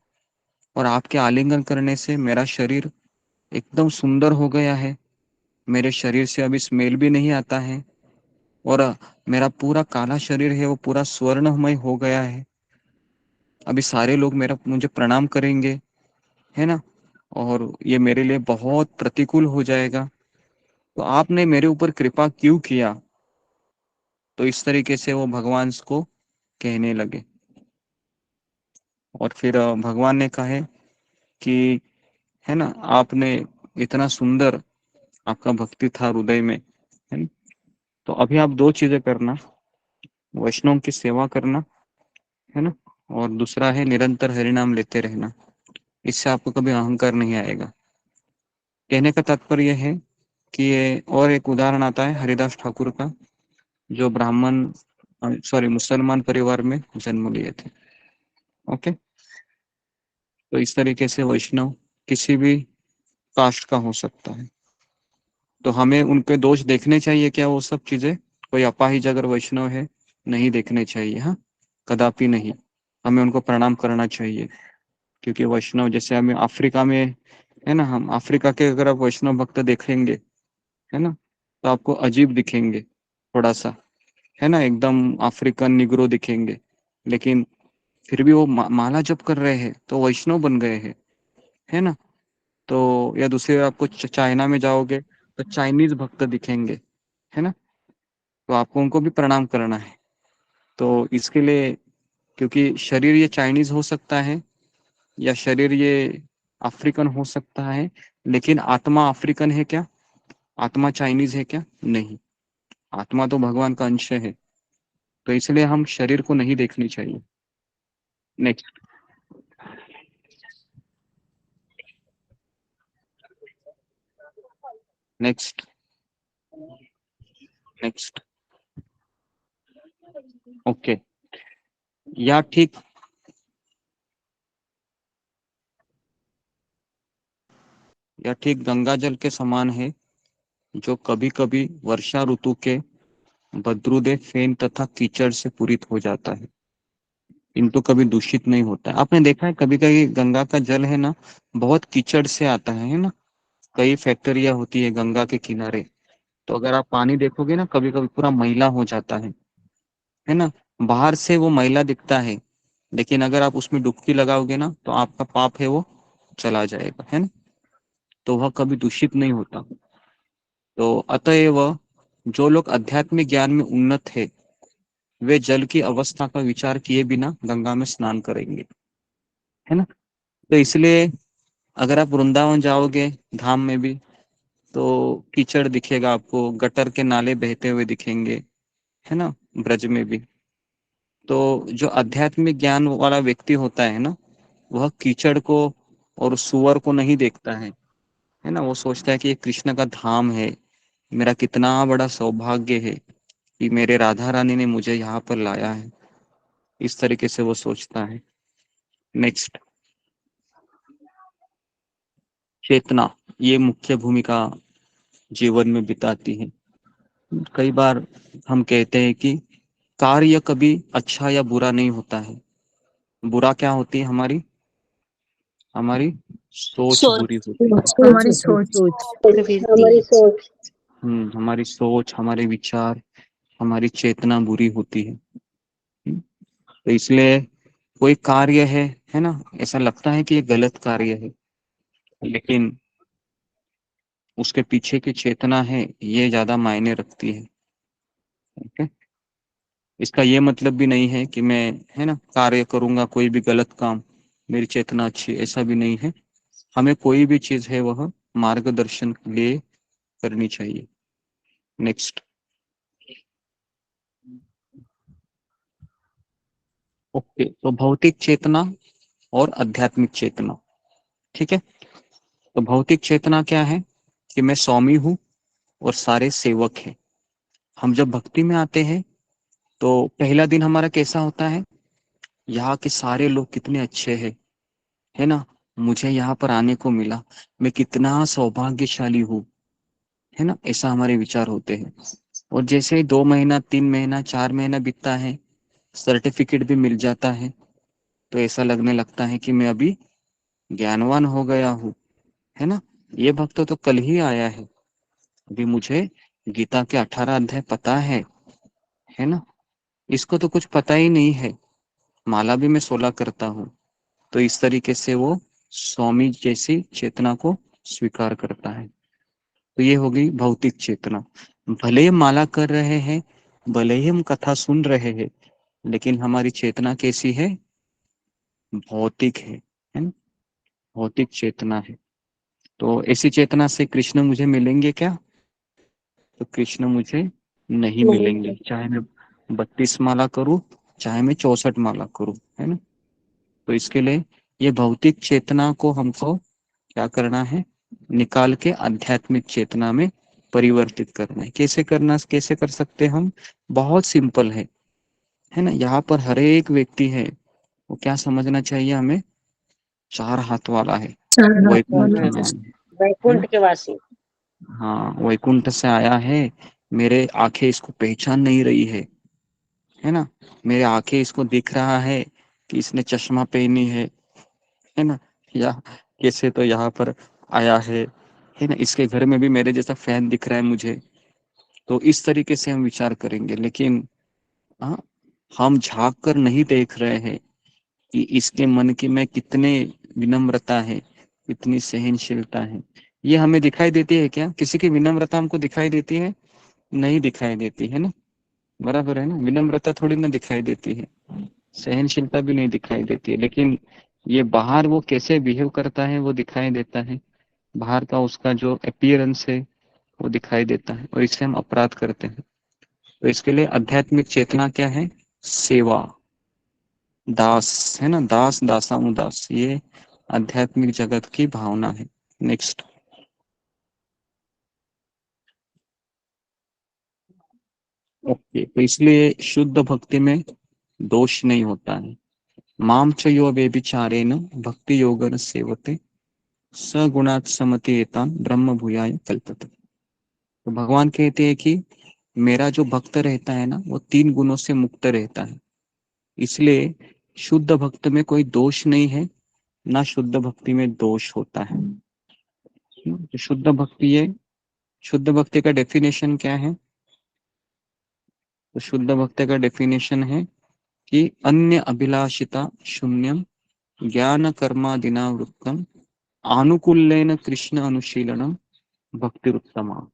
और आपके आलिंगन करने से मेरा शरीर एकदम सुंदर हो गया है, मेरे शरीर से अभी स्मेल भी नहीं आता है, और मेरा पूरा काला शरीर है वो पूरा स्वर्णमय हो गया है, अभी सारे लोग मेरा मुझे प्रणाम करेंगे, है ना, और ये मेरे लिए बहुत प्रतिकूल हो जाएगा, तो आपने मेरे ऊपर कृपा क्यों किया? तो इस तरीके से वो भगवान को कहने लगे। और फिर भगवान ने कहा कि है ना, आपने इतना सुंदर आपका भक्ति था हृदय में, है ना, तो अभी आप दो चीजें करना, वैष्णव की सेवा करना, है ना, और दूसरा है निरंतर हरिनाम लेते रहना, इससे आपको कभी अहंकार नहीं आएगा। कहने का तात्पर्य है कि ये और एक उदाहरण आता है हरिदास ठाकुर का, जो ब्राह्मण सॉरी मुसलमान परिवार में जन्म लिए थे। ओके, तो इस तरीके से वैष्णव किसी भी कास्ट का हो सकता है, तो हमें उनके दोष देखने चाहिए क्या? वो सब चीजें, कोई अपाहिज अगर वैष्णव है नहीं देखने चाहिए, हाँ, कदापि नहीं, हमें उनको प्रणाम करना चाहिए, क्योंकि वैष्णव जैसे हमें अफ्रीका में है ना, हम अफ्रीका के अगर आप वैष्णव भक्त देखेंगे, है ना, तो आपको अजीब दिखेंगे थोड़ा सा, है ना, एकदम अफ्रीकन निग्रो दिखेंगे, लेकिन फिर भी वो माला जप कर रहे हैं तो वैष्णव बन गए हैं, है ना। तो या दूसरे आपको चाइना में जाओगे तो चाइनीज भक्त दिखेंगे, है ना, तो आपको उनको भी प्रणाम करना है। तो इसके लिए, क्योंकि शरीर ये चाइनीज हो सकता है या शरीर ये अफ्रीकन हो सकता है, लेकिन आत्मा अफ्रीकन है क्या? आत्मा चाइनीज है क्या? नहीं, आत्मा तो भगवान का अंश है, तो इसलिए हम शरीर को नहीं देखनी चाहिए। नेक्स्ट नेक्स्ट नेक्स्ट ओके, या ठीक गंगा जल के समान है, जो कभी कभी वर्षा ऋतु के बद्रुदे फेन तथा कीचड़ से पूरित हो जाता है, किंतु कभी दूषित नहीं होता है। आपने देखा है कभी कभी गंगा का जल है ना बहुत कीचड़ से आता है ना, कई फैक्ट्रियां होती है गंगा के किनारे, तो अगर आप पानी देखोगे ना कभी कभी पूरा मैला हो जाता है ना, बाहर से वो मैला दिखता है, लेकिन अगर आप उसमें डुबकी लगाओगे ना तो आपका पाप है वो चला जाएगा, है ना, तो वह कभी दूषित नहीं होता। तो अतएव जो लोग आध्यात्मिक ज्ञान में उन्नत है वे जल की अवस्था का विचार किए बिना गंगा में स्नान करेंगे, है ना। तो इसलिए अगर आप वृंदावन जाओगे धाम में भी तो कीचड़ दिखेगा आपको, गटर के नाले बहते हुए दिखेंगे, है ना, ब्रज में भी। तो जो आध्यात्मिक ज्ञान वाला व्यक्ति होता है ना, वह कीचड़ को और सुअर को नहीं देखता है ना, वो सोचता है कि ये कृष्ण का धाम है, मेरा कितना बड़ा सौभाग्य है कि मेरे राधा रानी ने मुझे यहाँ पर लाया है, इस तरीके से वो सोचता है। नेक्स्ट, चेतना ये मुख्य भूमिका जीवन में बिताती है। कई बार हम कहते हैं कि कार्य कभी अच्छा या बुरा नहीं होता है, बुरा क्या होती है? हमारी सोच सोच बुरी होती है। हमारी सोच, हमारी सोच। हमारी सोच, हमारे विचार, हमारी चेतना बुरी होती है। तो इसलिए कोई कार्य है ना, ऐसा लगता है कि ये गलत कार्य है, लेकिन उसके पीछे की चेतना है ये ज्यादा मायने रखती है। ओके, इसका ये मतलब भी नहीं है कि मैं है ना कार्य करूंगा कोई भी गलत काम, मेरी चेतना अच्छी, ऐसा भी नहीं है। हमें कोई भी चीज है वह मार्गदर्शन के लिए करनी चाहिए। नेक्स्ट, ओके, तो भौतिक चेतना और आध्यात्मिक चेतना। ठीक है, तो भौतिक चेतना क्या है कि मैं स्वामी हूँ और सारे सेवक हैं। हम जब भक्ति में आते हैं तो पहला दिन हमारा कैसा होता है, यहाँ के सारे लोग कितने अच्छे हैं, है ना, मुझे यहाँ पर आने को मिला, मैं कितना सौभाग्यशाली हूँ, है ना, ऐसा हमारे विचार होते हैं। और जैसे ही 2 महीना 3 महीना 4 महीना बीतता है, सर्टिफिकेट भी मिल जाता है, तो ऐसा लगने लगता है कि मैं अभी ज्ञानवान हो गया हूँ, है ना। ये भक्त तो कल ही आया है, अभी मुझे गीता के 18 अध्याय पता है ना, इसको तो कुछ पता ही नहीं है, माला भी मैं 16 करता हूँ। तो इस तरीके से वो स्वामी जैसी चेतना को स्वीकार करता है। तो ये हो गई भौतिक चेतना। भले ही हम माला कर रहे हैं, भले ही हम कथा सुन रहे हैं, लेकिन हमारी चेतना कैसी है, भौतिक है ना, भौतिक चेतना है। तो ऐसी चेतना से कृष्ण मुझे मिलेंगे क्या, तो कृष्ण मुझे नहीं मिलेंगे, चाहे मैं 32 माला करूं, चाहे मैं 64 माला करूं, है ना। तो इसके लिए ये भौतिक चेतना को हमको क्या करना है, निकाल के आध्यात्मिक चेतना में परिवर्तित करना है। कैसे करना, कैसे कर सकते हम, बहुत सिंपल है ना। यहाँ पर हर एक व्यक्ति है, वो क्या समझना चाहिए हमें, 4 हाथ वाला है, वैकुंठ में आया है ना। वैकुंठ के वासी। हाँ, वैकुंठ से आया है, मेरे आंखें इसको पहचान नहीं रही है ना, मेरे आंखें इसको दिख रहा है कि इसने चश्मा पहनी है ना, या कैसे तो यहाँ पर आया है ना, इसके घर में भी मेरे जैसा फैन दिख रहा है मुझे। तो इस तरीके से हम विचार करेंगे, लेकिन हाँ, हम झांक कर नहीं देख रहे हैं कि इसके मन की में कितने विनम्रता है, कितनी सहनशीलता है। ये हमें दिखाई देती है क्या, किसी की विनम्रता हमको दिखाई देती है, नहीं दिखाई देती है ना, बराबर है ना। विनम्रता थोड़ी ना दिखाई देती है, सहनशीलता भी नहीं दिखाई देती है, लेकिन ये बाहर वो कैसे बिहेव करता है वो दिखाई देता है, बाहर का उसका जो अपीयरेंस है वो दिखाई देता है, और इससे हम अपराध करते हैं। तो इसके लिए आध्यात्मिक चेतना क्या है, सेवा, दास, है ना, दास दासानुदास, ये आध्यात्मिक जगत की भावना है। नेक्स्ट। ओके, तो इसलिए शुद्ध भक्ति में दोष नहीं होता है। माम च यो व्यभिचारेण भक्ति योगन सेवते सगुणात् समति एतान ब्रह्म भूयाय कल्पते। तो भगवान कहते हैं कि मेरा जो भक्त रहता है ना, वो 3 गुणों से मुक्त रहता है, इसलिए शुद्ध भक्त में कोई दोष नहीं है, ना शुद्ध भक्ति में दोष होता है। तो शुद्ध भक्ति है, शुद्ध भक्ति का डेफिनेशन क्या है, तो शुद्ध भक्ति का डेफिनेशन है कि अन्य अभिलाषिता शून्यम ज्ञान कर्मादिनावृत्तम आनुकूल्येन कृष्ण अनुशीलनम भक्तिरुत्तमा।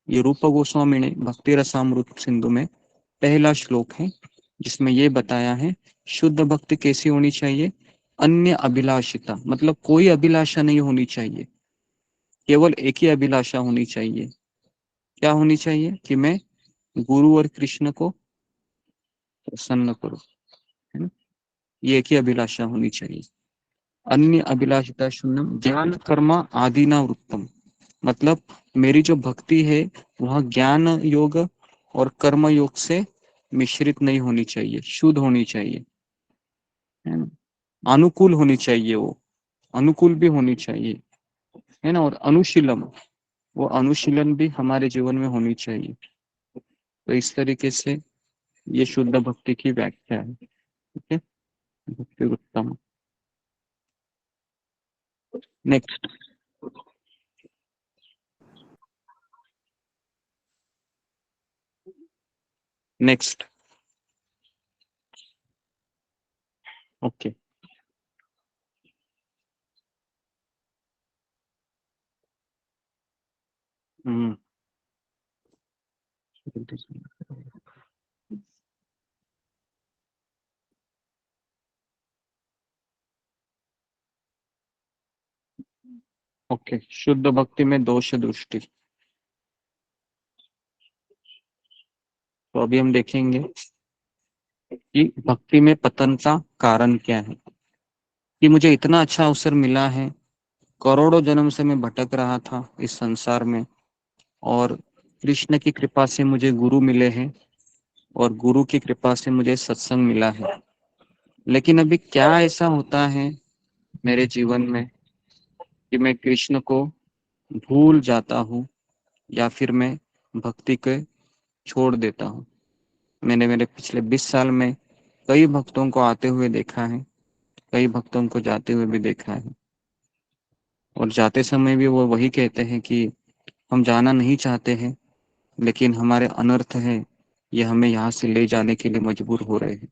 ये रूप गोस्वामी ने भक्ति रसामृत सिंधु में पहला श्लोक है, जिसमें ये बताया है शुद्ध भक्ति कैसी होनी चाहिए, अन्य अभिलाषिता, मतलब कोई अभिलाषा नहीं होनी चाहिए, केवल एक ही अभिलाषा होनी चाहिए। क्या होनी चाहिए, कि मैं गुरु और कृष्ण को प्रसन्न करूं, है ना, ये एक ही अभिलाषा होनी चाहिए। अन्य अभिलाषिता शून्यम ज्ञान कर्मा आदिना वृत्तम, मतलब मेरी जो भक्ति है वह ज्ञान योग और कर्म योग से मिश्रित नहीं होनी चाहिए, शुद्ध होनी चाहिए, है ना, अनुकूल होनी चाहिए, वो अनुकूल भी होनी चाहिए, है ना, और अनुशीलम, वो अनुशीलन भी हमारे जीवन में होनी चाहिए। तो इस तरीके से ये शुद्ध भक्ति की व्याख्या है। ठीक है, भक्ति उत्तम। नेक्स्ट। नेक्स्ट। ओके। हम्म। ओके, शुद्ध भक्ति में दोष दृष्टि। तो अभी हम देखेंगे कि भक्ति में पतन का कारण क्या है, कि मुझे इतना अच्छा अवसर मिला है। करोड़ों जन्म से मैं भटक रहा था इस संसार में, और कृष्ण की कृपा से मुझे गुरु मिले हैं, और गुरु की कृपा से मुझे सत्संग मिला है। लेकिन अभी क्या ऐसा होता है मेरे जीवन में कि मैं कृष्ण को भूल जाता हूँ, या फिर मैं भक्ति को छोड़ देता हूँ। मैंने मेरे पिछले 20 साल में कई भक्तों को आते हुए देखा है, कई भक्तों को जाते हुए भी देखा है, और जाते समय भी वो वही कहते हैं कि हम जाना नहीं चाहते हैं, लेकिन हमारे अनर्थ है, ये हमें यहाँ से ले जाने के लिए मजबूर हो रहे हैं।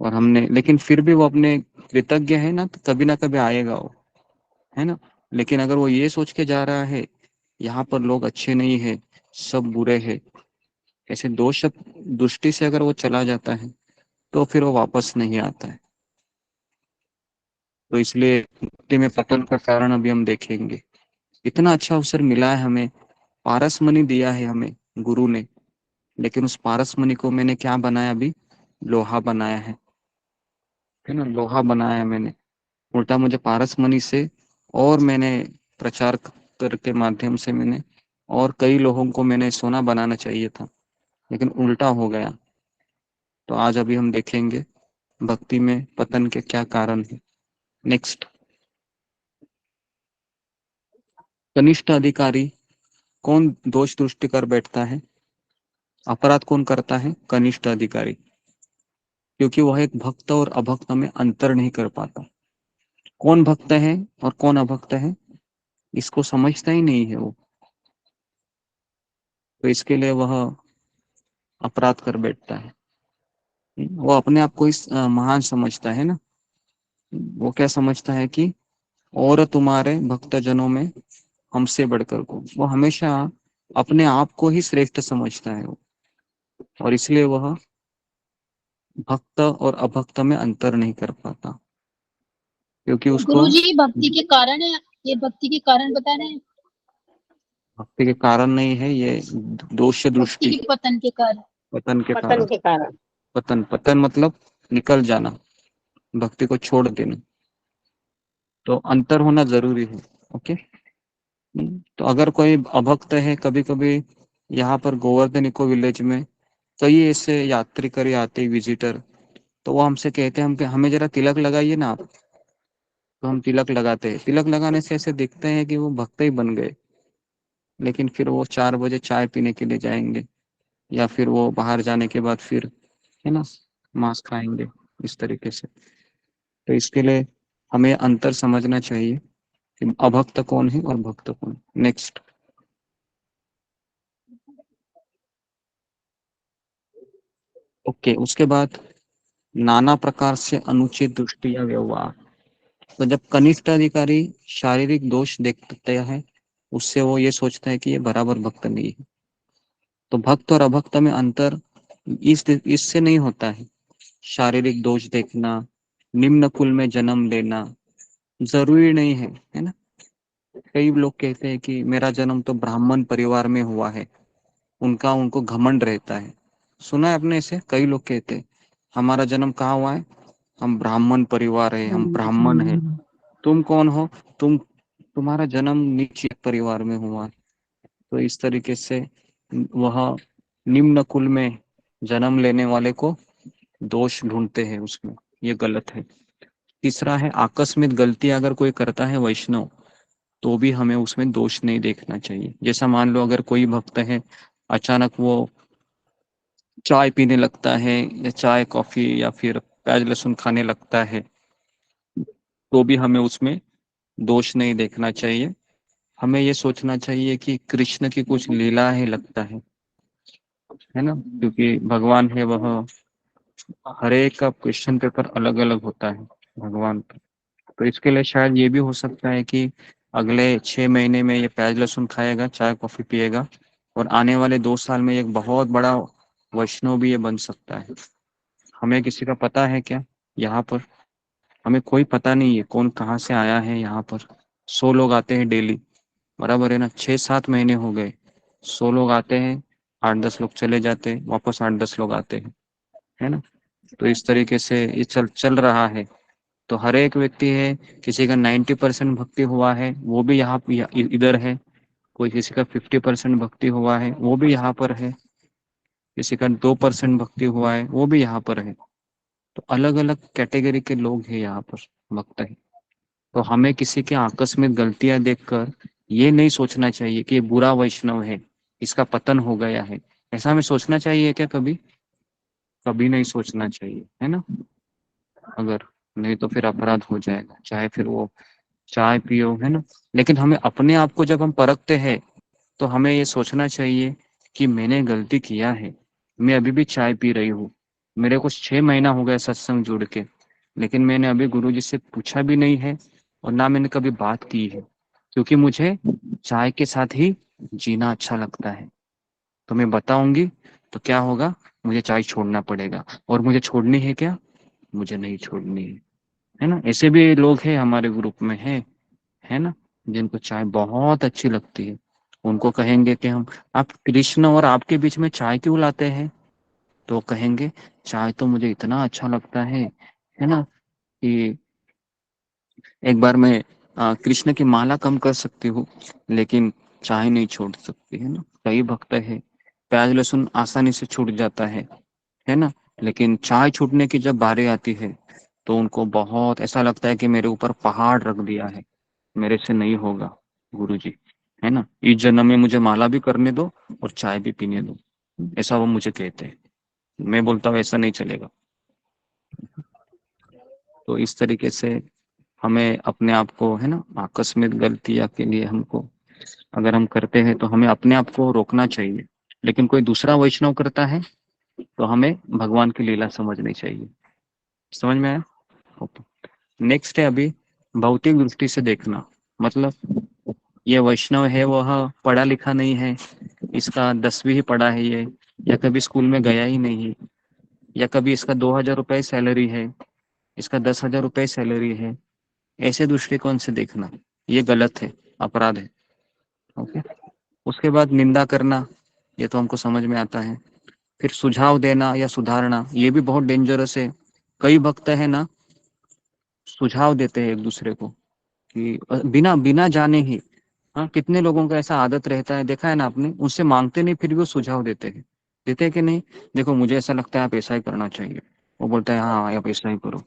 और हमने, लेकिन फिर भी वो अपने कृतज्ञ है ना, तो कभी ना कभी आएगा वो, है ना। लेकिन अगर वो ये सोच के जा रहा है यहाँ पर लोग अच्छे नहीं है, सब बुरे हैं, ऐसे दोष दृष्टि से अगर वो चला जाता है, तो फिर वो वापस नहीं आता है। तो इसलिए मुक्ति में पतन का कारण अभी हम देखेंगे। इतना अच्छा अवसर मिला है हमें, पारस मणि दिया है हमें गुरु ने, लेकिन उस पारस मणि को मैंने क्या बनाया, अभी लोहा बनाया है ना, लोहा बनाया है मैंने। उल्टा मुझे पारस मणि से, और मैंने प्रचार कर के माध्यम से मैंने और कई लोगों को मैंने सोना बनाना चाहिए था, लेकिन उल्टा हो गया। तो आज अभी हम देखेंगे भक्ति में पतन के क्या कारण है। नेक्स्ट, कनिष्ठ अधिकारी कौन दोष दृष्टि कर बैठता है, अपराध कौन करता है, कनिष्ठ अधिकारी, क्योंकि वह एक भक्त और अभक्त में अंतर नहीं कर पाता। कौन भक्त है और कौन अभक्त है, इसको समझता ही नहीं है वो, तो इसके लिए वह अपराध कर बैठता है। वो अपने आप को इस महान समझता है ना। वो क्या समझता है कि और तुम्हारे भक्तजनों में हमसे बढ़कर को, वो हमेशा अपने आप को ही श्रेष्ठ समझता है वो, और इसलिए वह भक्त और अभक्त में अंतर नहीं कर पाता, क्योंकि उसको गुरुजी भक्ति के कारण है, ये भक्ति के कारण बता रहे हैं, भक्ति के कारण नहीं है ये, दोष भक्ति दृष्टि, के पतन के कारण। पतन के पतन कारण। के कारण। पतन, पतन मतलब निकल जाना, भक्ति को छोड़ देना, तो अंतर होना जरूरी है। ओके। तो अगर कोई अभक्त है, कभी कभी यहाँ पर गोवर्धन इको विलेज में कई ऐसे यात्री करे आते विजिटर, तो वो हमसे कहते हैं हम कि हमें जरा तिलक लगाइए ना आप, तो हम तिलक लगाते हैं। तिलक लगाने से ऐसे दिखते हैं कि वो भक्त ही बन गए, लेकिन फिर वो 4 बजे चाय पीने के लिए जाएंगे, या फिर वो बाहर जाने के बाद फिर, है ना, मांस खाएंगे, इस तरीके से। तो इसके लिए हमें अंतर समझना चाहिए कि अभक्त कौन है और भक्त कौन। Next, okay. उसके बाद नाना प्रकार से अनुचित दृष्टि या व्यवहार। तो जब कनिष्ठ अधिकारी शारीरिक दोष देखते हैं, उससे वो ये सोचता है कि ये बराबर भक्त नहीं है। तो भक्त और अभक्त में अंतर इससे नहीं होता है। शारीरिक दोष देखना, निम्न कुल में जन्म लेना जरूरी नहीं है ना। कई लोग कहते हैं कि मेरा जन्म तो ब्राह्मण परिवार में हुआ है, उनको घमंड रहता है। सुना है आपने इसे, कई लोग कहते हैं हमारा जन्म कहाँ हुआ है, हम ब्राह्मण परिवार है, हम ब्राह्मण है। तुम कौन हो, तुम्हारा जन्म नीच परिवार में हुआ है। तो इस तरीके से वह निम्न कुल में जन्म लेने वाले को दोष ढूंढते हैं उसमें, ये गलत है। तीसरा है आकस्मिक गलती अगर कोई करता है वैष्णव, तो भी हमें उसमें दोष नहीं देखना चाहिए। जैसा मान लो अगर कोई भक्त है, अचानक वो चाय पीने लगता है, या चाय कॉफी या फिर प्याज लहसुन खाने लगता है, तो भी हमें उसमें दोष नहीं देखना चाहिए। हमें ये सोचना चाहिए कि कृष्ण की कुछ लीला है लगता है ना, क्योंकि भगवान है वह, हर एक का क्वेश्चन पेपर अलग अलग होता है भगवान का। तो इसके लिए शायद ये भी हो सकता है कि अगले 6 महीने में ये प्याज लहसुन खाएगा, चाय कॉफी पिएगा, और आने वाले 2 साल में एक बहुत बड़ा वैष्णव भी ये बन सकता है। हमें किसी का पता है क्या यहाँ पर? हमें कोई पता नहीं है कौन कहाँ से आया है यहाँ पर। 100 लोग आते हैं डेली, बराबर है ना, 6-7 महीने हो गए, 100 लोग आते हैं, 8-10 लोग चले जाते हैं, वापस 8-10 लोग आते हैं, है ना। तो इस तरीके से ये चल चल रहा है। तो हर एक व्यक्ति है, किसी का 90% भक्ति हुआ है वो भी यहाँ इधर है, कोई किसी का 50% भक्ति हुआ है वो भी यहाँ पर है, किसी का 2% भक्ति हुआ है वो भी यहाँ पर है। तो अलग अलग कैटेगरी के लोग हैं यहाँ पर, भक्त है। तो हमें किसी के आकस्मिक गलतियां देखकर ये नहीं सोचना चाहिए कि ये बुरा वैष्णव है, इसका पतन हो गया है। ऐसा हमें सोचना चाहिए क्या? कभी कभी नहीं सोचना चाहिए, है ना? अगर नहीं तो फिर अपराध हो जाएगा, चाहे फिर वो चाय पियो, है ना? लेकिन हमें अपने आप को जब हम परखते हैं तो हमें ये सोचना चाहिए कि मैंने गलती किया है। मैं अभी भी चाय पी रही हूँ, मेरे को 6 महीना हो गया सत्संग जुड़ के, लेकिन मैंने अभी गुरुजी से पूछा भी नहीं है और ना मैंने कभी बात की है, क्योंकि मुझे चाय के साथ ही जीना अच्छा लगता है। तो मैं बताऊंगी तो क्या होगा, मुझे चाय छोड़ना पड़ेगा, और मुझे छोड़नी है क्या? मुझे नहीं छोड़नी है ना? ऐसे भी लोग हैं हमारे ग्रुप में, है ना, जिनको चाय बहुत अच्छी लगती है। उनको कहेंगे कि हम आप कृष्ण और आपके बीच में चाय क्यों लाते हैं? तो कहेंगे चाय तो मुझे इतना अच्छा लगता है ना, कि एक बार मैं कृष्ण की माला कम कर सकती हूँ, लेकिन चाय नहीं छोड़ सकती, है ना। कई भक्त है, प्याज लहसुन आसानी से छूट जाता है ना, लेकिन चाय छूटने की जब बारी आती है तो उनको बहुत ऐसा लगता है कि मेरे ऊपर पहाड़ रख दिया है, मेरे से नहीं होगा गुरुजी, है ना। इस जन्म में मुझे माला भी करने दो और चाय भी पीने दो, ऐसा वो मुझे कहते हैं। मैं बोलता हूँ ऐसा नहीं चलेगा। तो इस तरीके से हमें अपने आप को, है ना, आकस्मिक गलतियां के लिए हमको अगर हम करते हैं तो हमें अपने आप को रोकना चाहिए। लेकिन कोई दूसरा वैष्णव करता है तो हमें भगवान की लीला समझनी चाहिए। समझ में आया? ओके। नेक्स्ट है अभी भौतिक दृष्टि से देखना। मतलब ये वैष्णव है, वह पढ़ा लिखा नहीं है, इसका 10वीं ही पढ़ा है ये, या कभी स्कूल में गया ही नहीं है, या कभी इसका 2,000 रुपए सैलरी है, इसका 10,000 रुपए सैलरी है, ऐसे दृष्टिकोण से देखना ये गलत है, अपराध है। ओके। उसके बाद निंदा करना, ये तो हमको समझ में आता है। फिर सुझाव देना या सुधारना, ये भी बहुत डेंजरस है। कई भक्त है ना, सुझाव देते हैं एक दूसरे को कि बिना बिना जाने ही, हाँ, कितने लोगों का ऐसा आदत रहता है, देखा है ना आपने, उनसे मांगते नहीं फिर भी वो सुझाव देते हैं कि नहीं, देखो मुझे ऐसा लगता है आप ऐसा ही करना चाहिए। वो बोलता है हाँ आप ऐसा ही करो।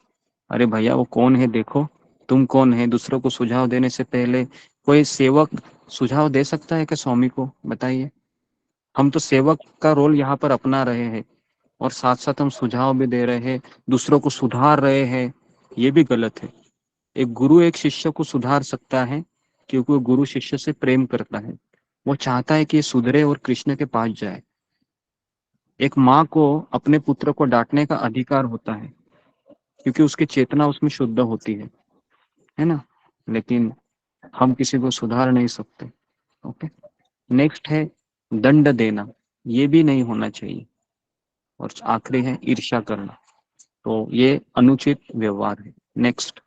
अरे भैया वो कौन है देखो, तुम कौन है? दूसरों को सुझाव देने से पहले कोई सेवक सुझाव दे सकता है क्या स्वामी को? बताइए। हम तो सेवक का रोल यहाँ पर अपना रहे हैं और साथ साथ हम सुझाव भी दे रहे हैं, दूसरों को सुधार रहे हैं, ये भी गलत है। एक गुरु एक शिष्य को सुधार सकता है क्योंकि वो गुरु शिष्य से प्रेम करता है, वो चाहता है कि ये सुधरे और कृष्ण के पास जाए। एक माँ को अपने पुत्र को डांटने का अधिकार होता है क्योंकि उसकी चेतना उसमें शुद्ध होती है ना, लेकिन हम किसी को सुधार नहीं सकते। ओके। नेक्स्ट है दंड देना, ये भी नहीं होना चाहिए। और आखिरी है ईर्ष्या करना, तो ये अनुचित व्यवहार है। नेक्स्ट,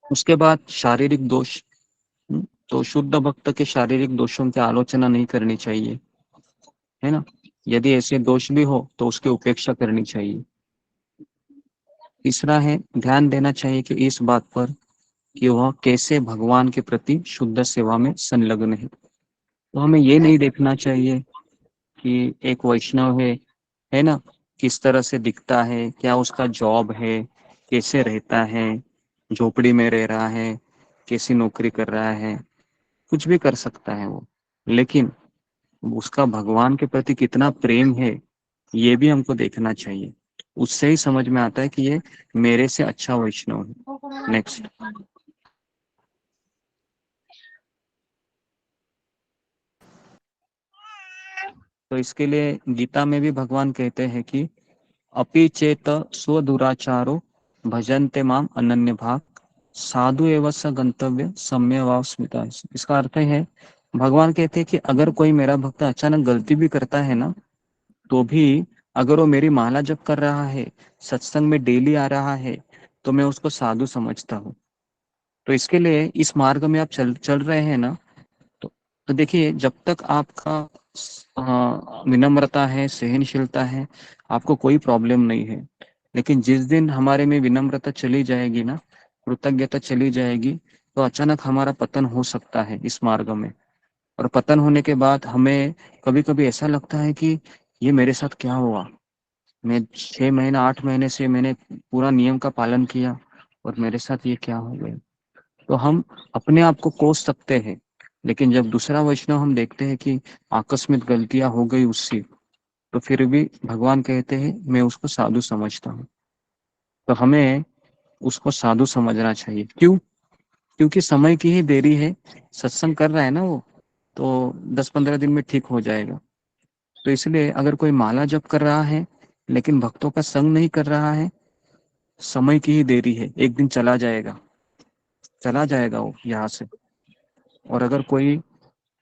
उसके बाद शारीरिक दोष। तो शुद्ध भक्त के शारीरिक दोषों की आलोचना नहीं करनी चाहिए, है ना। यदि ऐसे दोष भी हो तो उसकी उपेक्षा करनी चाहिए। तीसरा है ध्यान देना चाहिए कि इस बात पर कि वह कैसे भगवान के प्रति शुद्ध सेवा में संलग्न है। तो हमें ये नहीं देखना चाहिए कि एक वैष्णव है ना, किस तरह से दिखता है, क्या उसका जॉब है, कैसे रहता है, झोपड़ी में रह रहा है, कैसी नौकरी कर रहा है, कुछ भी कर सकता है वो, लेकिन उसका भगवान के प्रति कितना प्रेम है ये भी हमको देखना चाहिए। उससे ही समझ में आता है कि ये मेरे से अच्छा वैष्णव है। नेक्स्ट, तो इसके लिए गीता में भी भगवान कहते हैं कि अपि चेत स्वदुराचारो भजन्ते माम अनन्य भाग साधु एवं स गंतव्य सम्यवाव स्मिता। इसका अर्थ है, भगवान कहते हैं कि अगर कोई मेरा भक्त अचानक गलती भी करता है ना, तो भी अगर वो मेरी माला जप कर रहा है, सत्संग में डेली आ रहा है, तो मैं उसको साधु समझता हूँ। तो इसके लिए इस मार्ग में आप चल रहे हैं ना, तो देखिए जब तक आपका विनम्रता है, सहनशीलता है, आपको कोई प्रॉब्लम नहीं है। लेकिन जिस दिन हमारे में विनम्रता चली जाएगी ना, कृतज्ञता चली जाएगी, तो अचानक हमारा पतन हो सकता है इस मार्ग में। और पतन होने के बाद हमें कभी कभी ऐसा लगता है कि ये मेरे साथ क्या हुआ। मैं 6 महीना 8 महीने से मैंने पूरा नियम का पालन किया और मेरे साथ ये क्या हो गया। तो हम अपने आप को कोस सकते हैं, लेकिन जब दूसरा वैष्णव हम देखते हैं कि आकस्मिक गलतियां हो गई उससे, तो फिर भी भगवान कहते हैं मैं उसको साधु समझता हूँ। तो हमें उसको साधु समझना चाहिए। क्यों? क्योंकि समय की ही देरी है। सत्संग कर रहा है ना वो, तो 10-15 दिन में ठीक हो जाएगा। तो इसलिए अगर कोई माला जप कर रहा है लेकिन भक्तों का संग नहीं कर रहा है, समय की ही देरी है, एक दिन चला जाएगा वो यहाँ से। और अगर कोई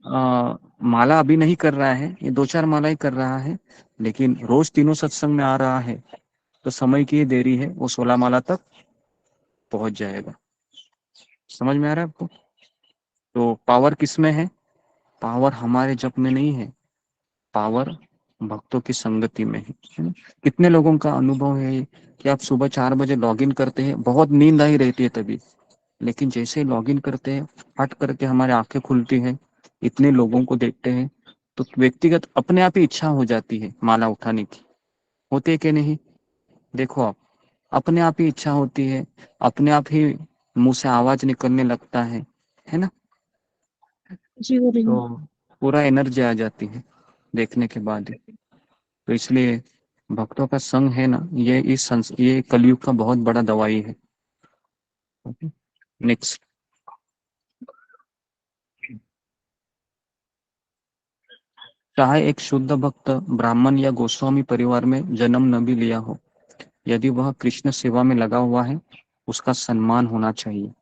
माला अभी नहीं कर रहा है, ये 2-4 माला ही कर रहा है, लेकिन रोज तीनों सत्संग में आ रहा है, तो समय की ही देरी है, वो 16 माला तक पहुंच जाएगा। समझ में आ रहा है आपको? तो पावर किस में है? पावर हमारे जप में नहीं है, पावर भक्तों की संगति में है ना? कितने लोगों का अनुभव है कि आप सुबह 4 बजे लॉगिन करते हैं, बहुत नींद आई रहती है तभी, लेकिन जैसे ही लॉगिन करते हैं, हट करके हमारी आंखें खुलती हैं, इतने लोगों को देखते हैं, तो व्यक्तिगत अपने आप ही इच्छा हो जाती है माला उठाने की। होती है कि नहीं? देखो आप, अपने आप ही इच्छा होती है, अपने आप ही मुंह से आवाज निकलने लगता है ना? जी गुरु जी। तो पूरा एनर्जी आ जाती है देखने के बाद ही। तो इसलिए भक्तों का संग है ना, ये कलयुग का बहुत बड़ा दवाई है। नेक्स्ट। चाहे एक शुद्ध भक्त ब्राह्मण या गोस्वामी परिवार में जन्म न भी लिया हो, यदि वह कृष्ण सेवा में लगा हुआ है, उसका सम्मान होना चाहिए।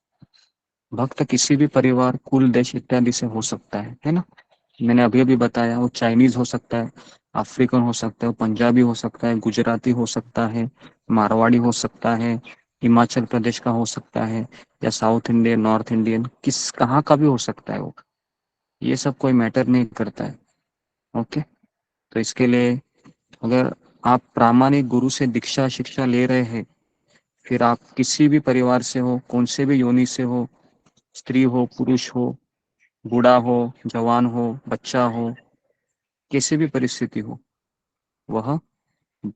भक्त किसी भी परिवार, कुल, देश इत्यादि से हो सकता है ना? मैंने अभी अभी बताया, वो चाइनीज हो सकता है, अफ्रीकन हो सकता है, वो पंजाबी हो सकता है, गुजराती हो सकता है, मारवाड़ी हो सकता है, हिमाचल प्रदेश का हो सकता है, या साउथ इंडियन, नॉर्थ इंडियन, किस कहाँ का भी हो सकता है वो। ये सब कोई मैटर नहीं करता है। ओके। तो इसके लिए अगर आप प्रामाणिक गुरु से दीक्षा शिक्षा ले रहे हैं, फिर आप किसी भी परिवार से हो, कौन से भी योनि से हो, स्त्री हो, पुरुष हो, बूढ़ा हो, जवान हो, बच्चा हो, किसी भी परिस्थिति हो, वह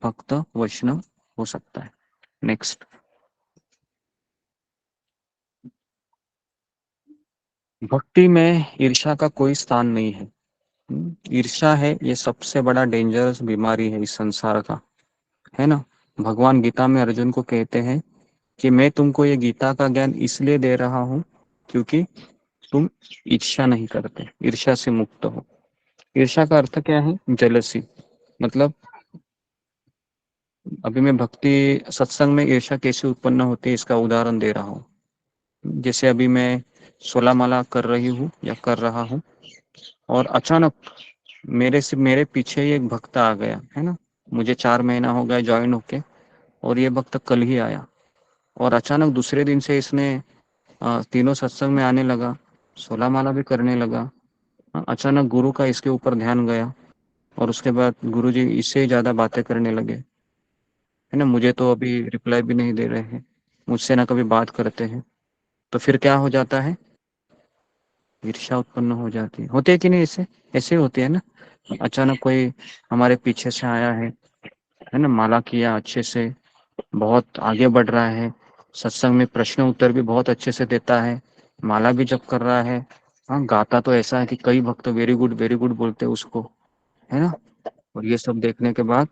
भक्त वैष्णव हो सकता है। नेक्स्ट। भक्ति में ईर्ष्या का कोई स्थान नहीं है। ईर्ष्या है ये सबसे बड़ा डेंजरस बीमारी है इस संसार का, है ना? भगवान गीता में अर्जुन को कहते हैं कि मैं तुमको ये गीता का ज्ञान इसलिए दे रहा हूँ क्योंकि तुम ईर्ष्या नहीं करते, ईर्ष्या से मुक्त हो। ईर्ष्या का अर्थ क्या है? जेलसी। मतलब अभी मैं भक्ति सत्संग में ईर्ष्या कैसे उत्पन्न होती है इसका उदाहरण दे रहा हूँ। जैसे अभी मैं 16 माला कर रही हूँ या कर रहा हूँ, और अचानक मेरे पीछे ही एक भक्त आ गया, है ना? मुझे 4 महीना हो गया ज्वाइन होके, और ये भक्त कल ही आया, और अचानक दूसरे दिन से इसने तीनों सत्संग में आने लगा, 16 माला भी करने लगा। अचानक गुरु का इसके ऊपर ध्यान गया, और उसके बाद गुरु जी इससे ही ज्यादा बातें करने लगे, है ना? मुझे तो अभी रिप्लाई भी नहीं दे रहे हैं, मुझसे ना कभी बात करते हैं। तो फिर क्या हो जाता है? ईर्ष्या उत्पन्न हो जाती है। होते है कि नहीं? ऐसे ऐसे होते है ना? अचानक कोई हमारे पीछे से आया है ना? माला किया अच्छे से, बहुत आगे बढ़ रहा है, सत्संग में प्रश्न उत्तर भी बहुत अच्छे से देता है, माला भी जप कर रहा है। हाँ, गाता तो ऐसा है कि कई भक्त वेरी गुड बोलते हैं उसको, है ना? और ये सब देखने के बाद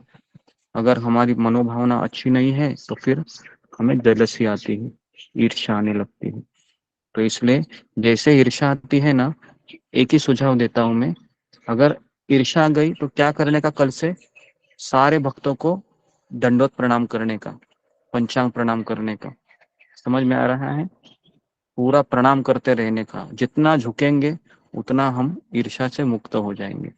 अगर हमारी मनोभावना अच्छी नहीं है, तो फिर हमें जेलसी आती है, ईर्ष्या आने लगती है। तो इसलिए जैसे ईर्ष्या आती है ना, एक ही सुझाव देता हूं मैं। अगर ईर्ष्या आ गई तो क्या करने का? कल से सारे भक्तों को दंडवत प्रणाम करने का, पंचांग प्रणाम करने का। समझ में आ रहा है? पूरा प्रणाम करते रहने का। जितना झुकेंगे उतना हम ईर्ष्या से मुक्त हो जाएंगे।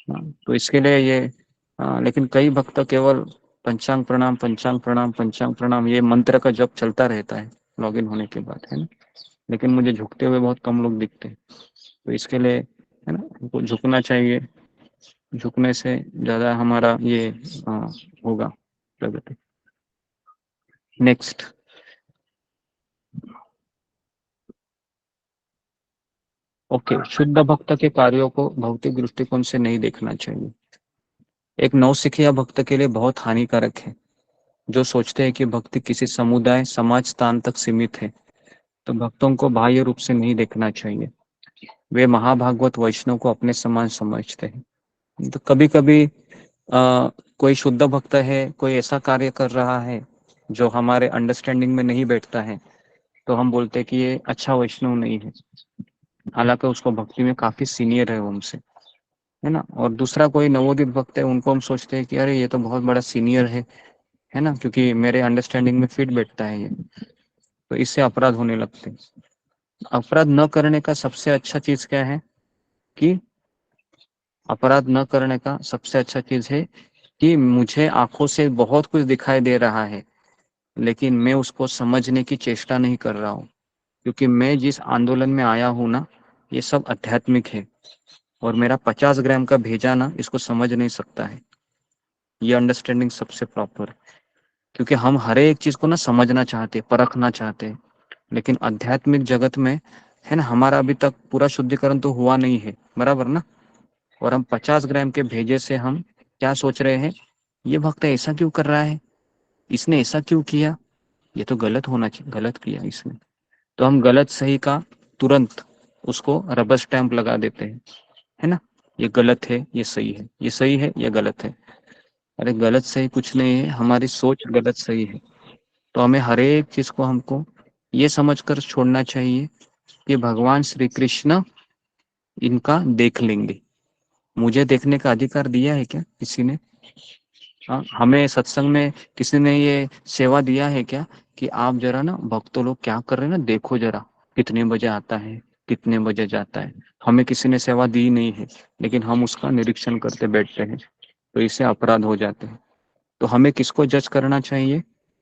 हाँ, तो इसके लिए ये लेकिन कई भक्त केवल पंचांग प्रणाम, पंचांग प्रणाम, पंचांग प्रणाम, ये मंत्र का जप चलता रहता है लॉगिन होने के बाद, है ना? लेकिन मुझे झुकते हुए बहुत कम लोग दिखते हैं। तो इसके लिए, है ना, हमको झुकना चाहिए, झुकने से ज्यादा हमारा ये होगा प्रगति। नेक्स्ट, ओके, शुद्ध भक्त के कार्यों को भौतिक दृष्टिकोण से नहीं देखना चाहिए। एक नौसिखिया भक्त के लिए बहुत हानिकारक है जो सोचते हैं कि भक्ति किसी समुदाय समाज स्थान तक सीमित है। तो भक्तों को बाह्य रूप से नहीं देखना चाहिए। वे महाभागवत वैष्णव को अपने समान समझते हैं। तो कभी कभी कोई शुद्ध भक्त है, कोई ऐसा कार्य कर रहा है जो हमारे अंडरस्टैंडिंग में नहीं बैठता है, तो हम बोलते हैं कि ये अच्छा वैष्णव नहीं है, हालांकि उसको भक्ति में काफी सीनियर है हमसे, है ना। और दूसरा कोई नवोदित भक्त है, उनको हम सोचते हैं कि अरे ये तो बहुत बड़ा सीनियर है ना, क्योंकि मेरे अंडरस्टैंडिंग में फिट बैठता है ये, तो इससे अपराध होने लगते हैं। अपराध न करने का सबसे अच्छा चीज क्या है कि अपराध न करने का सबसे अच्छा चीज है कि मुझे आंखों से बहुत कुछ दिखाई दे रहा है, लेकिन मैं उसको समझने की चेष्टा नहीं कर रहा हूँ, क्योंकि मैं जिस आंदोलन में आया हूँ ना, ये सब आध्यात्मिक है और मेरा 50 ग्राम का भेजा ना इसको समझ नहीं सकता है। ये अंडरस्टैंडिंग सबसे प्रॉपर है, क्योंकि हम हर एक चीज को ना समझना चाहते, परखना चाहते, लेकिन आध्यात्मिक जगत में है ना, हमारा अभी तक पूरा शुद्धिकरण तो हुआ नहीं है, बराबर ना। और हम 50 ग्राम के भेजे से हम क्या सोच रहे हैं, ये भक्त ऐसा क्यों कर रहा है, इसने ऐसा क्यों किया, ये तो गलत होना चाहिए, गलत किया इसने। तो हम गलत सही का तुरंत उसको रबर स्टैंप लगा देते हैं, है ना। ये गलत है, ये सही है, ये सही है, ये गलत है। अरे गलत सही कुछ नहीं है, हमारी सोच गलत सही है। तो हमें हर एक चीज को हमको ये समझकर छोड़ना चाहिए कि भगवान श्री कृष्ण इनका देख लेंगे। मुझे देखने का अधिकार दिया है क्या किसी ने? हाँ, हमें सत्संग में किसी ने ये सेवा दिया है क्या कि आप जरा ना भक्तों लोग क्या कर रहे हैं ना, देखो जरा कितने बजे आता है, कितने बजे जाता है। हमें किसी ने सेवा दी नहीं है, लेकिन हम उसका निरीक्षण करते बैठते हैं, तो इससे अपराध हो जाते हैं। तो हमें किसको जज करना चाहिए,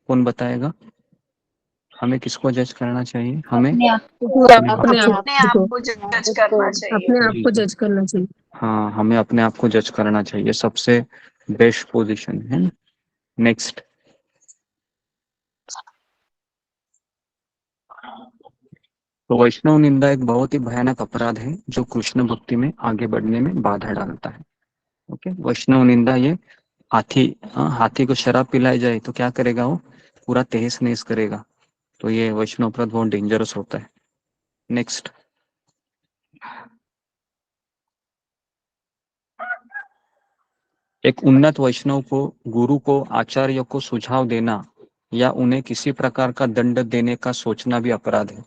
कौन बताएगा? हमें किसको जज करना चाहिए? हमें अपने आप को पूरा अपने अपने आप को जज करना चाहिए, अपने आप को जज करना चाहिए। हाँ, हमें अपने आप को जज करना चाहिए, सबसे बेस्ट पोजीशन है। नेक्स्ट, तो वैष्णव निंदा एक बहुत ही भयानक अपराध है जो कृष्ण भक्ति में आगे बढ़ने में बाधा डालता है। ओके, वैष्णव निंदा ये हाथी को शराब पिलाई जाए तो क्या करेगा वो? पूरा तहस नहस करेगा। तो ये वैष्णव अपराध बहुत डेंजरस होता है। नेक्स्ट, एक उन्नत वैष्णव को, गुरु को, आचार्य को सुझाव देना या उन्हें किसी प्रकार का दंड देने का सोचना भी अपराध है।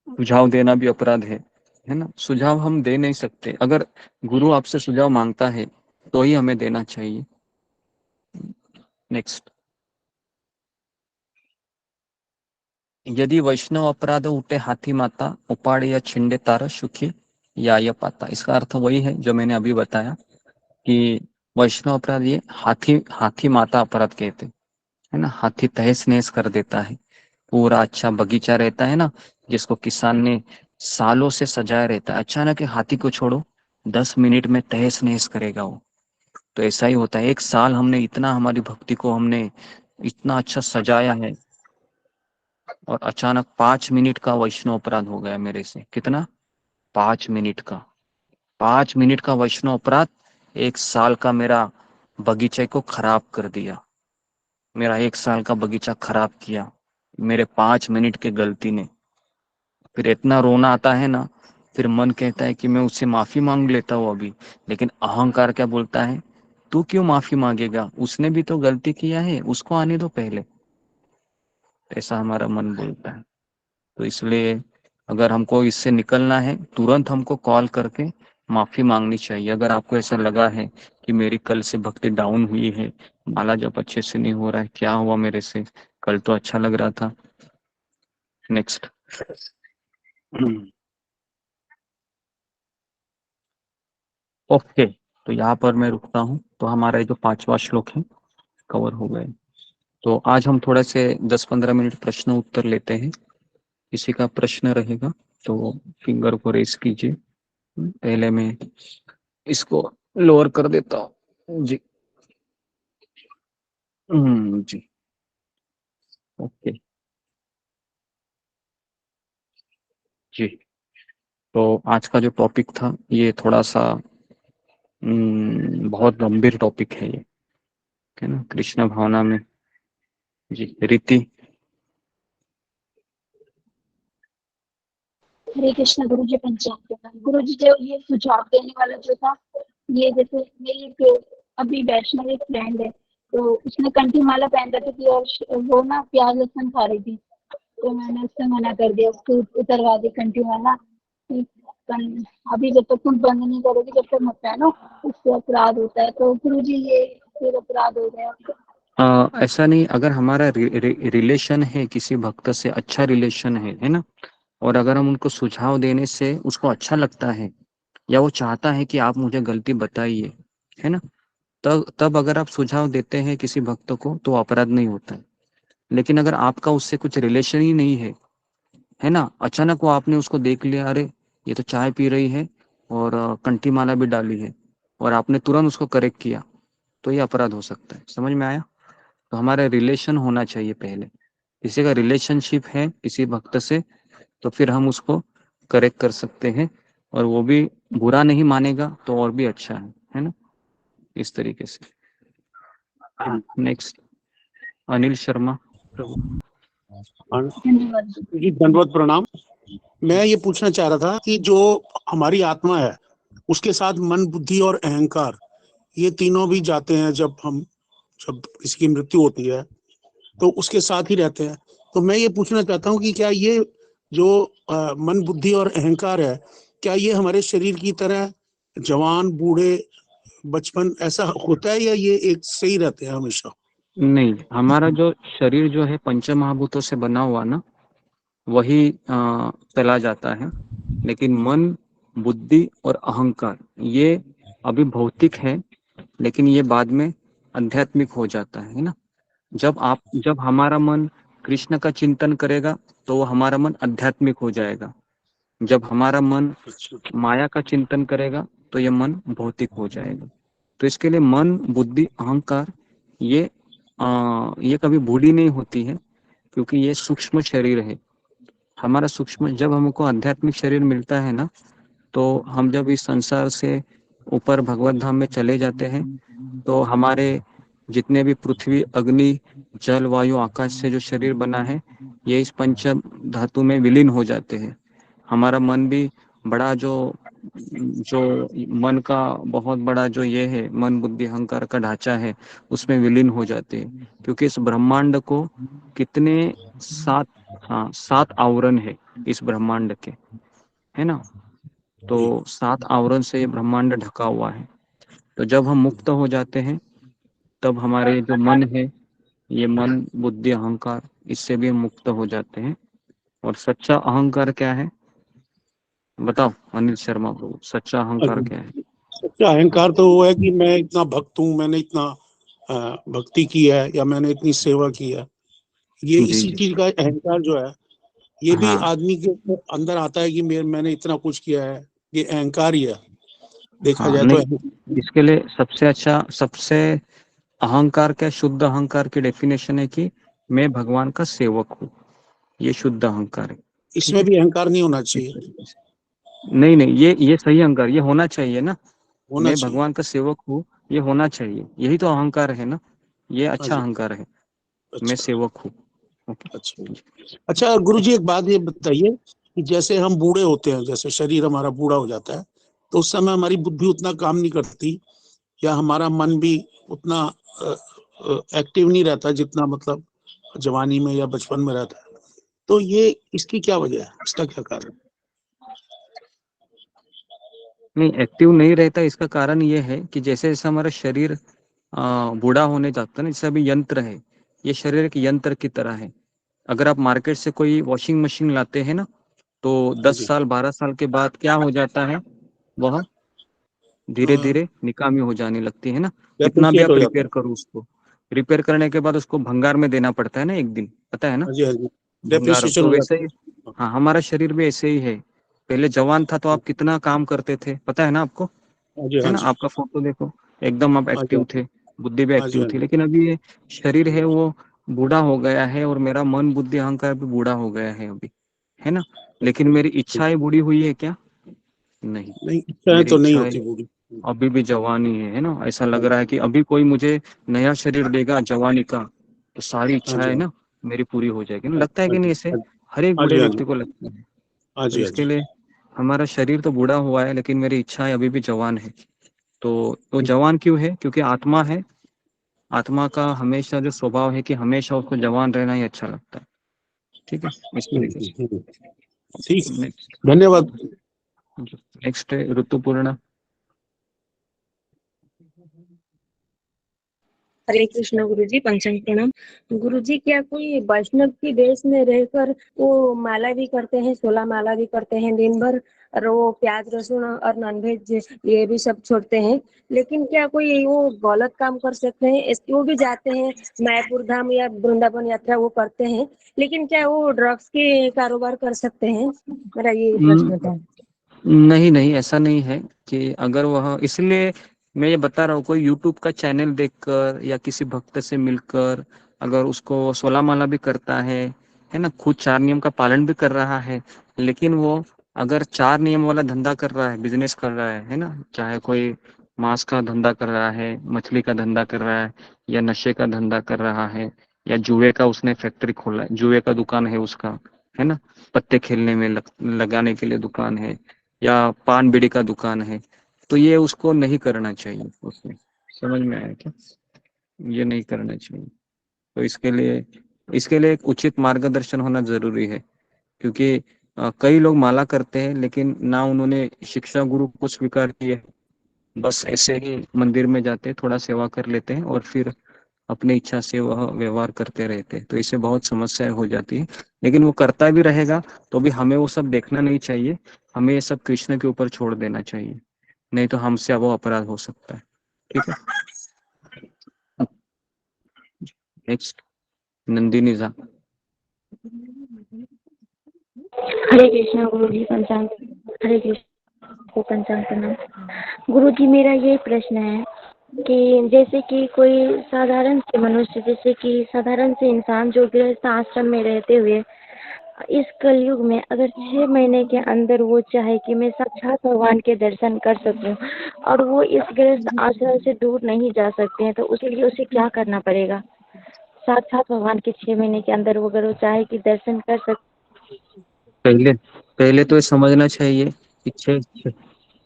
सुझाव देना भी अपराध है ना। सुझाव हम दे नहीं सकते, अगर गुरु आपसे सुझाव मांगता है तो ही हमें देना चाहिए। नेक्स्ट, यदि वैष्णव अपराध उठे हाथी माता उपाड़ या छिंडे तारा सुखी या ये पाता। इसका अर्थ वही है जो मैंने अभी बताया कि वैष्णव अपराध ये हाथी हाथी माता अपराध कहते है ना। हाथी तहस नहस कर देता है। पूरा अच्छा बगीचा रहता है ना, जिसको किसान ने सालों से सजाया रहता है, अचानक हाथी को छोड़ो 10 मिनट में तहस नहस करेगा वो। तो ऐसा ही होता है, एक साल हमने इतना हमारी भक्ति को हमने इतना अच्छा सजाया है, और अचानक 5 मिनट का वैष्णव अपराध हो गया मेरे से। कितना? 5 मिनट का। 5 मिनट का वैष्णव अपराध 1 साल का मेरा बगीचे को खराब कर दिया। मेरा 1 साल का बगीचा खराब किया मेरे 5 मिनट के गलती ने। फिर इतना रोना आता है ना, फिर मन कहता है कि मैं उससे माफी मांग लेता हूँ अभी, लेकिन अहंकार क्या बोलता है, तू क्यों माफी मांगेगा, उसने भी तो गलती किया है, उसको आने दो पहले। ऐसा हमारा मन बोलता है। तो इसलिए अगर हमको इससे निकलना है, तुरंत हमको कॉल करके माफी मांगनी चाहिए। अगर आपको ऐसा लगा है कि मेरी कल से भक्ति डाउन हुई है, माला जब अच्छे से नहीं हो रहा है, क्या हुआ मेरे से, कल तो अच्छा लग रहा था। नेक्स्ट, ओके, तो यहाँ पर मैं रुकता हूँ। तो हमारा ये जो 5वां श्लोक है कवर हो गए। तो आज हम थोड़ा से 10-15 मिनट प्रश्न उत्तर लेते हैं। किसी का प्रश्न रहेगा तो फिंगर को रेस कीजिए। पहले मैं इसको लोअर कर देता हूँ जी। जी ओके जी। तो आज का जो टॉपिक था ये थोड़ा सा बहुत गंभीर टॉपिक है ये, है ना, कृष्ण भावना में। जी रीति। हरे कृष्ण गुरु जी। पंचायत गुरु जी जो ये सुझाव देने वाला जो था, ये जैसे मेरी एक अभी वैष्णव एक फ्रेंड है, तो उसने कंठी माला पहन रखी थी और वो ना प्याज लहसुन खा रही थी, तो मैंने उससे मना कर दिया, उसको उतरवा दी कंठी माला। अभी जब तक तुम बंद नहीं करोगे जब तक मत पहनो, उससे अपराध होता है। तो गुरु जी ये फिर अपराध हो गया। ऐसा नहीं, अगर हमारा रिलेशन है किसी भक्त से, अच्छा रिलेशन है ना, और अगर हम उनको सुझाव देने से उसको अच्छा लगता है या वो चाहता है कि आप मुझे गलती बताइए, है ना, तब अगर आप सुझाव देते हैं किसी भक्त को तो अपराध नहीं होता है। लेकिन अगर आपका उससे कुछ रिलेशन ही नहीं है ना, अचानक वो आपने उसको देख लिया, अरे ये तो चाय पी रही है और कंठी माला भी डाली है, और आपने तुरंत उसको करेक्ट किया, तो ये अपराध हो सकता है। समझ में आया? तो हमारा रिलेशन होना चाहिए पहले। किसी का रिलेशनशिप है किसी भक्त से तो फिर हम उसको करेक्ट कर सकते हैं, और वो भी बुरा नहीं मानेगा तो और भी अच्छा है ना, इस तरीके से। नेक्स्ट अनिल शर्मा। जी धन्यवाद, प्रणाम। मैं ये पूछना चाह रहा था कि जो हमारी आत्मा है उसके साथ मन, बुद्धि और अहंकार, ये तीनों भी जाते हैं जब इसकी मृत्यु होती है तो उसके साथ ही रहते हैं। तो मैं ये पूछना चाहता हूँ कि क्या ये जो मन, बुद्धि और अहंकार है, क्या ये हमारे शरीर की तरह जवान, बूढ़े, बचपन ऐसा होता है, या ये एक से ही रहते हैं हमेशा? नहीं, हमारा जो शरीर जो है पंच महाभूतों से बना हुआ ना, वही चला जाता है। लेकिन मन, बुद्धि और अहंकार ये अभी भौतिक है, लेकिन ये बाद में आध्यात्मिक हो जाता है ना। जब हमारा मन कृष्ण का चिंतन करेगा तो हमारा मन आध्यात्मिक हो जाएगा। जब हमारा मन माया का चिंतन करेगा तो ये मन भौतिक हो जाएगा। तो इसके लिए मन, बुद्धि, अहंकार ये कभी बूढ़ी नहीं होती है, क्योंकि ये सूक्ष्म शरीर है हमारा। सूक्ष्म, जब हमको आध्यात्मिक शरीर मिलता है ना, तो हम जब इस संसार से ऊपर भगवत धाम में चले जाते हैं तो हमारे जितने भी पृथ्वी, अग्नि, जल, वायु, आकाश से जो शरीर बना है, ये इस पंच धातु में विलीन हो जाते हैं। हमारा मन भी बड़ा जो मन का बहुत बड़ा जो ये है, मन, बुद्धि, अहंकार का ढांचा है, उसमें विलीन हो जाते हैं। क्योंकि इस ब्रह्मांड को कितने 7 आवरण है इस ब्रह्मांड के, है ना। तो 7 आवरण से ये ब्रह्मांड ढका हुआ है। तो जब हम मुक्त हो जाते हैं तब हमारे जो मन है, ये मन, बुद्धि, अहंकार, इससे भी हम मुक्त हो जाते हैं। और सच्चा अहंकार क्या है बताओ अनिल शर्मा प्रभु, सच्चा अहंकार क्या है? सच्चा अहंकार तो वो है कि मैं इतना भक्त हूँ, मैंने इतना भक्ति की है, या मैंने इतनी सेवा की है। ये इसी चीज का अहंकार जो है, ये भी आदमी के अंदर आता है कि मैंने इतना कुछ किया है। ये अहंकार ही है, देखा जाए तो। इसके लिए सबसे अहंकार क्या, शुद्ध अहंकार की डेफिनेशन है कि मैं भगवान का सेवक हूँ। ये शुद्ध अहंकार है। इसमें भी अहंकार नहीं होना चाहिए। नहीं, ये सही अहंकार, ये होना चाहिए ना। होना मैं चाहिए। भगवान का सेवक हूँ, ये होना चाहिए। यही तो अहंकार है ना, ये अच्छा अहंकार है। मैं सेवक हूँ। अच्छा गुरु जी, एक बात ये बताइए कि जैसे हम बूढ़े होते हैं, जैसे शरीर हमारा बूढ़ा हो जाता है, तो उस समय हमारी बुद्धि उतना काम नहीं करती, या हमारा मन भी उतना एक्टिव नहीं रहता जितना मतलब जवानी में या बचपन में रहता है। तो ये इसकी क्या वजह है, इसका क्या कारण? नहीं, एक्टिव नहीं रहता, इसका कारण ये है कि जैसे जैसे हमारा शरीर बूढ़ा होने जाता है ना, जैसे अभी यंत्र है, ये शरीर एक यंत्र की तरह है। अगर आप मार्केट से कोई वॉशिंग मशीन लाते हैं ना, तो 10 साल 12 साल के बाद क्या हो जाता है, वह धीरे धीरे निकामी हो जाने लगती है ना। कितना भी आप रिपेयर करो, उसको रिपेयर करने के बाद उसको भंगार में देना पड़ता है ना, एक दिन, पता है ना, भंगार। तो वैसे ही हाँ, हमारा शरीर भी ऐसे ही है। पहले जवान था तो आप कितना काम करते थे, पता है ना आपको। हाँ जी, है हाँ ना। जी, आपका फोटो देखो, एकदम आप हाँ जी, एक्टिव थे, बुद्धि भी हाँ जी, एक्टिव हाँ थी, जी, लेकिन अभी ये शरीर है वो बूढ़ा हो गया है, और मेरा मन बुद्धि अहंकार भी बूढ़ा हो गया है अभी, है ना। लेकिन मेरी इच्छाएं बूढ़ी हुई है क्या? नहीं, नहीं इच्छाएं मेरी तो नहीं इच्छाएं होती पूरी। अभी भी जवानी है ना। ऐसा लग रहा है कि अभी कोई मुझे नया शरीर देगा जवानी का, तो सारी हाँ जी, इच्छाएं हाँ ना मेरी पूरी हो जाएगी ना। हाँ लगता है हाँ कि नहीं जी, ऐसे? हर एक हाँ बूढ़े जी, हाँ जी, व्यक्ति को लगता है। हाँ तो जी, हाँ इसके जी, लिए हमारा शरीर तो बूढ़ा हुआ है, लेकिन मेरी इच्छाएं अभी भी जवान है। तो जवान क्यों है? क्योंकि आत्मा है। आत्मा का हमेशा जो स्वभाव है कि हमेशा उसको जवान रहना ही अच्छा लगता है। ठीक है, इस तरीके से। हम्म। ठीक है, नेक्स्ट। धन्यवाद। नेक्स्ट है ऋतुपूर्णा। हरे कृष्ण गुरुजी, पंचांग प्रणाम। गुरुजी, क्या कोई वैष्णव की देश में रहकर वो माला भी करते हैं, 16 माला भी करते हैं दिन भर, और वो प्याज लहसुन और नॉनवेज ये भी सब छोड़ते हैं, लेकिन क्या कोई वो गलत काम कर सकते हैं? वो भी जाते हैं मायापुर धाम या वृंदावन यात्रा वो करते हैं, लेकिन क्या वो ड्रग्स के कारोबार कर सकते हैं? मेरा ये प्रश्न था। नहीं नहीं, ऐसा नहीं है कि अगर वह, इसलिए मैं ये बता रहा हूँ, कोई यूट्यूब का चैनल देखकर या किसी भक्त से मिलकर अगर उसको 16 माला भी करता है ना, खुद 4 नियम का पालन भी कर रहा है, लेकिन वो अगर 4 नियम वाला धंधा कर रहा है, बिजनेस कर रहा है ना, चाहे कोई मांस का धंधा कर रहा है, मछली का धंधा कर रहा है, या नशे का धंधा कर रहा है, या जुए का उसने फैक्ट्री खोला है, जुए का दुकान है उसका, है ना, पत्ते खेलने में लगाने के लिए दुकान है, या पान बीड़ी का दुकान है, तो ये उसको नहीं करना चाहिए उसमें। समझ में आया क्या? ये नहीं करना चाहिए। तो इसके लिए एक उचित मार्गदर्शन होना जरूरी है, क्योंकि कई लोग माला करते हैं लेकिन ना उन्होंने शिक्षा गुरु को स्वीकार किया, बस ऐसे ही मंदिर में जाते, थोड़ा सेवा कर लेते हैं और फिर अपनी इच्छा से वह व्यवहार करते रहते हैं, तो इससे बहुत समस्याएं हो जाती है। लेकिन वो करता भी रहेगा तो भी हमें वो सब देखना नहीं चाहिए, हमें ये सब कृष्ण के ऊपर छोड़ देना चाहिए, नहीं तो हमसे वो अपराध हो सकता है। ठीक है, नेक्स्ट नंदिनी झा। हरे कृष्णा गुरुजी, पंचांग। हरे कृष्ण को पंचांग प्रणाम। गुरुजी, मेरा ये प्रश्न है कि जैसे कि कोई साधारण से मनुष्य, जैसे कि साधारण से इंसान जो गृहस्थ आश्रम में रहते हुए इस कलयुग में अगर 6 महीने के अंदर वो चाहे कि मैं साक्षात भगवान के दर्शन कर सकूं, और वो इस गृहस्थ आश्रम से दूर नहीं जा सकते हैं, तो उसके लिए उसे क्या करना पड़ेगा? साक्षात भगवान के 6 महीने के अंदर वो अगर वो चाहे कि दर्शन कर पहले पहले तो ये समझना चाहिए कि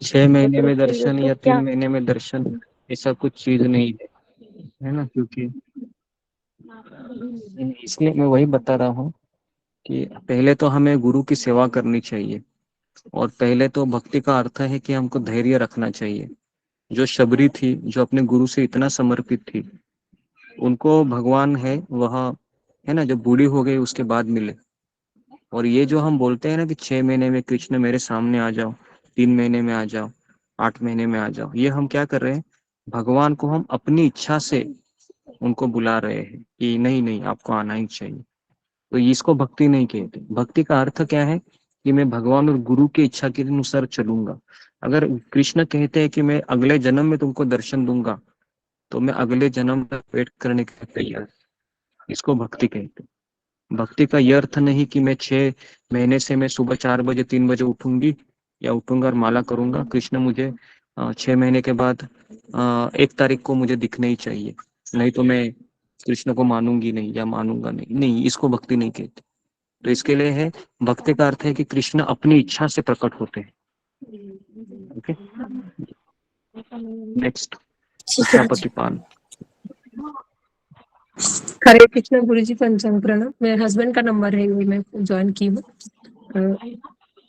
6 महीने तो में उसके लिए दर्शन उसको या क्या? 3 महीने में दर्शन ऐसा कुछ चीज नहीं है ना, क्योंकि इसलिए मैं वही बता रहा हूँ कि पहले तो हमें गुरु की सेवा करनी चाहिए, और पहले तो भक्ति का अर्थ है कि हमको धैर्य रखना चाहिए। जो शबरी थी, जो अपने गुरु से इतना समर्पित थी, उनको भगवान है वह, है ना, जब बूढ़ी हो गई उसके बाद मिले। और ये जो हम बोलते हैं ना कि 6 महीने में कृष्ण मेरे सामने आ जाओ, 3 महीने में आ जाओ, 8 महीने में आ जाओ, ये हम क्या कर रहे हैं? भगवान को हम अपनी इच्छा से उनको बुला रहे हैं कि नहीं नहीं आपको आना ही चाहिए। तो इसको भक्ति नहीं कहते। भक्ति का अर्थ क्या है? कि मैं भगवान और गुरु की इच्छा के अनुसार चलूंगा। अगर कृष्ण कहते हैं कि मैं अगले जन्म में तुमको दर्शन दूंगा, तो मैं अगले जन्म तक वेट करने के लिए तैयार। इसको भक्ति कहते हैं। भक्ति का यह अर्थ नहीं कि मैं 6 महीने से मैं सुबह 4 बजे 3 बजे उठूंगी या उठूंगा और माला करूंगा, कृष्ण मुझे 6 महीने के बाद 1 तारीख को मुझे दिखने ही चाहिए, नहीं तो मैं कृष्ण को मानूंगी नहीं या मानूंगा नहीं। नहीं, इसको भक्ति नहीं कहते। तो इसके लिए है, भक्ति का अर्थ है कि कृष्ण अपनी इच्छा से प्रकट होते हैं। ओके, नेक्स्ट प्रजापति पाल। हरे कृष्ण गुरुजी, पंचांग प्रणाम। मेरे हस्बैंड का नंबर है, ये मैं ज्वाइन की हूँ।